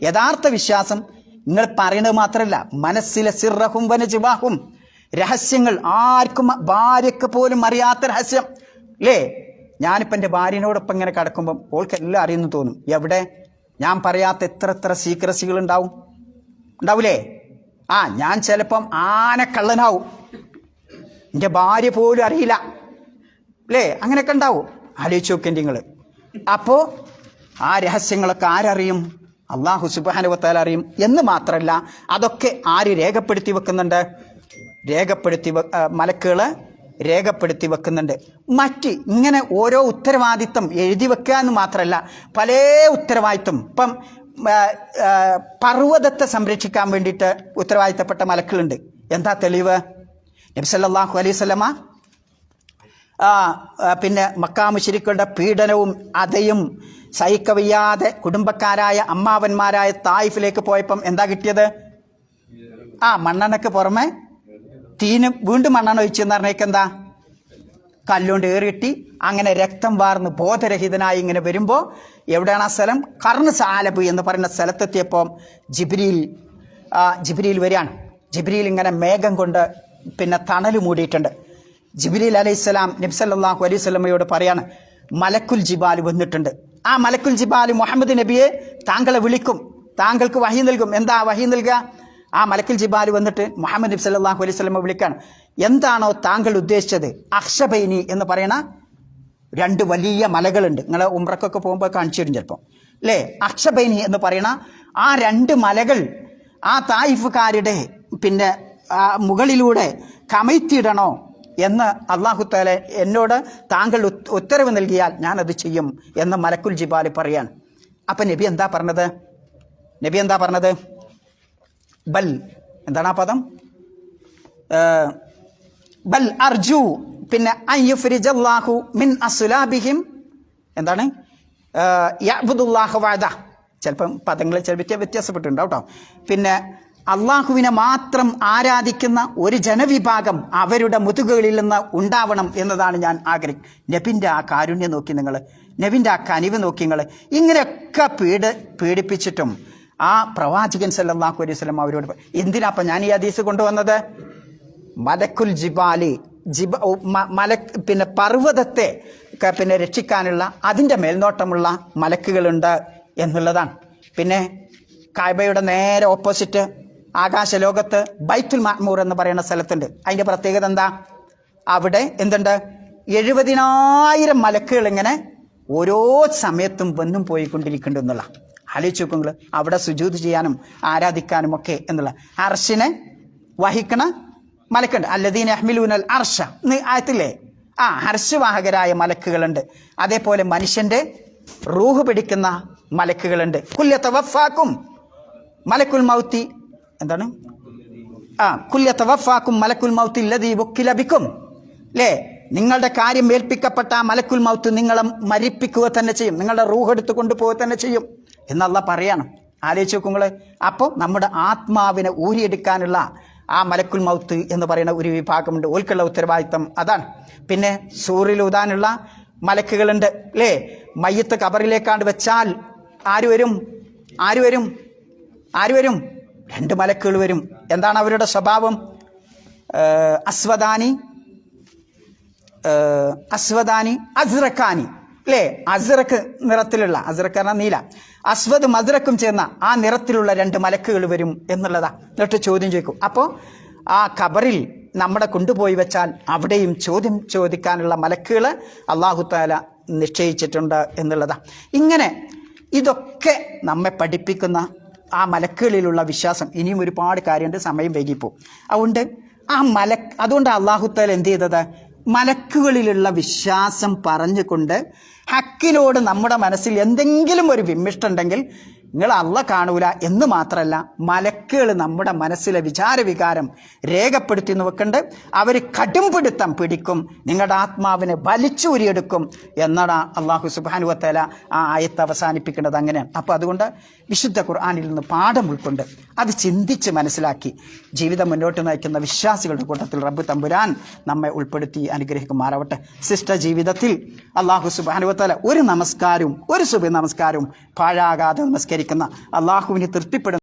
യഥാർത്ഥ വിശ്വാസം നിങ്ങൾ പറയുന്നത് മാത്രമല്ല, മനസ്സിലെ സിർറഹും വനജിവാഹും, രഹസ്യങ്ങൾ ആർക്കും, ഭാര്യയ്ക്ക് പോലും അറിയാത്ത രഹസ്യം അല്ലേ. ഞാനിപ്പോൾ എൻ്റെ ഭാര്യനോടൊപ്പം ഇങ്ങനെ കിടക്കുമ്പം ഓൾക്ക് എല്ലാം അറിയുന്നു തോന്നും. എവിടെ? ഞാൻ പറയാത്ത എത്ര സീക്രസികൾ ഉണ്ടാവൂലേ? ഞാൻ ചിലപ്പം ആനക്കള്ളനാവും, എൻ്റെ ഭാര്യ പോലും അറിയില്ല അല്ലേ. അങ്ങനെയൊക്കെ ഉണ്ടാവും. ആലോചിച്ച് നോക്കേണ്ടി നിങ്ങൾ. അപ്പോൾ ആ രഹസ്യങ്ങളൊക്കെ ആരറിയും? അള്ളാഹു സുബ്ഹാനഹു വ തആല അറിയും. എന്ന് മാത്രമല്ല, അതൊക്കെ ആര് രേഖപ്പെടുത്തി വെക്കുന്നുണ്ട്? മലക്കുകൾ രേഖപ്പെടുത്തി വെക്കുന്നുണ്ട്. മറ്റ് ഇങ്ങനെ ഓരോ ഉത്തരവാദിത്തം എഴുതി വെക്കുക എന്ന് മാത്രമല്ല, പല ഉത്തരവാദിത്തം. ഇപ്പം പർവ്വതത്തെ സംരക്ഷിക്കാൻ വേണ്ടിയിട്ട് ഉത്തരവാദിത്തപ്പെട്ട മലക്കുകളുണ്ട്. എന്താ തെളിവ്? നബി സല്ലല്ലാഹു അലൈഹി വസല്ലമ പിന്നെ മക്കാ മുശ്രിക്കുകളുടെ പീഡനവും അതയും സഹിക്കവയ്യാതെ കുടുംബക്കാരായ അമ്മാവന്മാരായ തായിഫിലേക്ക് പോയപ്പം എന്താ കിട്ടിയത്? മണ്ണെണ്ണയ്ക്ക് പുറമെ തീന് വീണ്ടും മണ്ണെണ്ണ ഒഴിച്ചെന്ന് പറഞ്ഞേക്ക് എന്താ? കല്ലുകൊണ്ട് ഏറിട്ടി. അങ്ങനെ രക്തം വാർന്ന് ബോധരഹിതനായി ഇങ്ങനെ വരുമ്പോൾ എവിടെയാണ് ആ സ്ഥലം? കർണ് സാലബ് എന്ന് പറയുന്ന സ്ഥലത്തെത്തിയപ്പോൾ ജിബ്രീൽ വരികയാണ്. ജിബ്രീൽ ഇങ്ങനെ മേഘം കൊണ്ട് പിന്നെ തണൽ മൂടിയിട്ടുണ്ട്. ജിബ്രീൽ അലൈഹിസ്സലാം നബി സല്ലല്ലാഹു അലൈഹി വസല്ലമയോട് പറയാണ്, മലക്കുൽ ജിബാൽ വന്നിട്ടുണ്ട്. ആ മലക്കുൽ ജിബാൽ മുഹമ്മദ് നബിയെ താങ്കളെ വിളിക്കും, താങ്കൾക്ക് വഹി നൽകും. എന്താ വഹി നൽകുക? ആ മലക്കുൽ ജിബാൽ വന്നിട്ട് മുഹമ്മദ് നബി സല്ലല്ലാഹു അലൈഹി വസല്ലമ വിളിക്കാണ്. എന്താണോ താങ്കൾ ഉദ്ദേശിച്ചത്? അഖ്ശബൈനി എന്ന് പറയുന്ന 2 വലിയ മലകളുണ്ട്. നിങ്ങൾ ഉംറക്കൊക്കെ പോകുമ്പോൾ കാണിച്ചു തരും ചിലപ്പോൾ അല്ലേ. അഖ്ശബൈനി എന്ന് പറയുന്ന ആ 2 മലകൾ ആ തായിഫുകാരുടെ പിന്നെ മുകളിലൂടെ കമഴ്ത്തിയിടണോ എന്ന് അല്ലാഹു തആല എന്നോട് താങ്കൾ ഉത്തരവ് നൽകിയാൽ ഞാനത് ചെയ്യും എന്ന് മലക്കുൽ ജിബാൽ പറയാണ്. അപ്പം നബി എന്താ പറഞ്ഞത്? ബൽ, എന്താണ് ആ പദം? ബൽ അർജു പിന്നെ അയ്യുഫ്രിജല്ലാഹു മിൻ അസ്ലാബിഹിം, എന്താണ്? യഅ്ബുദുല്ലാഹ വഅദ. ചിലപ്പം പദങ്ങൾ വ്യത്യാസപ്പെട്ടിട്ടുണ്ടാവും കേട്ടോ. പിന്നെ അള്ളാഹുവിനെ മാത്രം ആരാധിക്കുന്ന ഒരു ജനവിഭാഗം അവരുടെ മുതുകുകളിൽ നിന്ന് ഉണ്ടാവണം എന്നതാണ് ഞാൻ ആഗ്രഹിക്കുന്നത്. നബിൻ്റെ ആ കാരുണ്യം നോക്കി നിങ്ങൾ, നബിൻ്റെ ആ കനിവ് നോക്കി നിങ്ങൾ. ഇങ്ങനെയൊക്കെ പീഡിപ്പിച്ചിട്ടും ആ പ്രവാചകൻ സല്ലല്ലാഹു അലൈഹി വസല്ലം അവരോട് എന്തിനാപ്പം ഞാൻ ഈ ഹദീസ് കൊണ്ടുവന്നത്? മലക്കുൽ ജിബാലി പിന്നെ പർവ്വതത്തെ പിന്നെ രക്ഷിക്കാനുള്ള അതിൻ്റെ മേൽനോട്ടമുള്ള മലക്കുകളുണ്ട് എന്നുള്ളതാണ്. പിന്നെ കഅബയുടെ നേരെ ഓപ്പോസിറ്റ് ആകാശലോകത്ത് ബൈത്തുൽ മഅ്മൂർ എന്ന് പറയുന്ന സ്ഥലത്തുണ്ട്. അതിൻ്റെ പ്രത്യേകത എന്താ? അവിടെ എന്തുണ്ട്? 70,000 മലക്കുകൾ ഇങ്ങനെ ഓരോ സമയത്തും വന്നും പോയിക്കൊണ്ടിരിക്കുന്നുണ്ട് എന്നുള്ള. ആലോചിച്ച് നോക്കുങ്ങൾ. അവിടെ സുജൂദ് ചെയ്യാനും ആരാധിക്കാനും ഒക്കെ എന്നുള്ള. അർശിനെ വഹിക്കണ മലക്കുണ്ട്. അല്ലദീന യഹ്മിലൂനൽ അർശ ആയത്തില്ലേ? അർശ് വാഹകരായ മലക്കുകളുണ്ട്. അതേപോലെ മനുഷ്യൻ്റെ റൂഹ് പിടിക്കുന്ന മലക്കുകളുണ്ട്. കുല്യതവഫാക്കും മലക്കുൽ മൗത്തി, എന്താണ്? കുല്യതവഫാക്കും മലക്കുൽ മൗത്തി ലദീ വക്കില ബിക്കും അല്ലേ. നിങ്ങളുടെ കാര്യം ഏൽപ്പിക്കപ്പെട്ട ആ മലക്കുൽ മൗത്ത് നിങ്ങളെ മരിപ്പിക്കുക തന്നെ ചെയ്യും, നിങ്ങളുടെ റൂഹ് എടുത്ത് കൊണ്ടുപോവുക തന്നെ ചെയ്യും എന്നല്ല പറയാണ്. ആലോചിച്ച് നോക്കുങ്ങൾ. അപ്പോൾ നമ്മുടെ ആത്മാവിനെ ഊരിയെടുക്കാനുള്ള ആ മലക്കുൽ മൗത്ത് എന്ന് പറയുന്ന ഒരു വിഭാഗമുണ്ട്. ഓൽക്കുള്ള ഉത്തരവാദിത്തം അതാണ്. പിന്നെ സൂറിലൂതാനുള്ള മലക്കുകളുണ്ട് അല്ലേ. മയ്യത്ത് കബറിലേക്കാണ്ട് വെച്ചാൽ ആര് വരും? 2 മലക്കുകൾ വരും. എന്താണ് അവരുടെ സ്വഭാവം? അസ്വദാനി അസ്റക്കാനി അല്ലേ. അസ്റക്ക് നിറത്തിലുള്ള, അസ്റക്ക് നീല, അസ്വദ് മസ്റക്കും ചേർന്ന ആ നിറത്തിലുള്ള 2 മലക്കുകൾ വരും എന്നുള്ളതാ. എന്നിട്ട് ചോദ്യം ചോദിക്കും. അപ്പോൾ ആ ഖബറിൽ നമ്മുടെ കൊണ്ടുപോയി വെച്ചാൽ അവിടെയും ചോദ്യം ചോദിക്കാനുള്ള മലക്കുകൾ അല്ലാഹു തആല നിശ്ചയിച്ചിട്ടുണ്ട് എന്നുള്ളതാ. ഇങ്ങനെ ഇതൊക്കെ നമ്മെ പഠിപ്പിക്കുന്ന ആ മലക്കുകളിലുള്ള വിശ്വാസം. ഇനിയും ഒരുപാട് കാര്യമുണ്ട്, സമയം വൈകിപ്പോവും. അതുകൊണ്ട് അല്ലാഹു തആല എന്ത് ചെയ്തത്? മലക്കുകളിലുള്ള വിശ്വാസം പറഞ്ഞുകൊണ്ട് ഹക്കിനോട് നമ്മുടെ മനസ്സിൽ എന്തെങ്കിലും ഒരു വിമ്മിഷ്ടമുണ്ടെങ്കിൽ നിങ്ങൾ അള്ള കാണൂല എന്ന് മാത്രമല്ല, മലക്കുകൾ നമ്മുടെ മനസ്സിലെ വിചാരവികാരം രേഖപ്പെടുത്തി വെക്കുന്നുണ്ട്. അവർ കടുംപിടുത്തം പിടിക്കും, നിങ്ങളുടെ ആത്മാവിനെ വലിച്ചൂരിയെടുക്കും എന്നാണ് അള്ളാഹു സുബ്ഹാനഹു വ തആല ആ ആയത്ത് അവസാനിപ്പിക്കുന്നത്. അങ്ങനെയാണ്. അപ്പോൾ അതുകൊണ്ട് വിശുദ്ധ ഖുർആനിൽ നിന്ന് പാഠം ഉൾക്കൊണ്ട് അത് ചിന്തിച്ച് മനസ്സിലാക്കി ജീവിതം മുന്നോട്ട് നയിക്കുന്ന വിശ്വാസികളുടെ കൂട്ടത്തിൽ റബ്ബ് തമ്പുരാൻ നമ്മെ ഉൾപ്പെടുത്തി അനുഗ്രഹിക്കുമാറാവട്ടെ. ശിഷ്ട ജീവിതത്തിൽ അള്ളാഹു സുബ്ഹാനഹു വ തആല ഒരു നമസ്കാരവും ഒരു സുബഹി നമസ്കാരവും പാഴാകാതെ നമസ്കരിക്കുന്ന, അള്ളാഹുവിന് തൃപ്തിപ്പെടുന്ന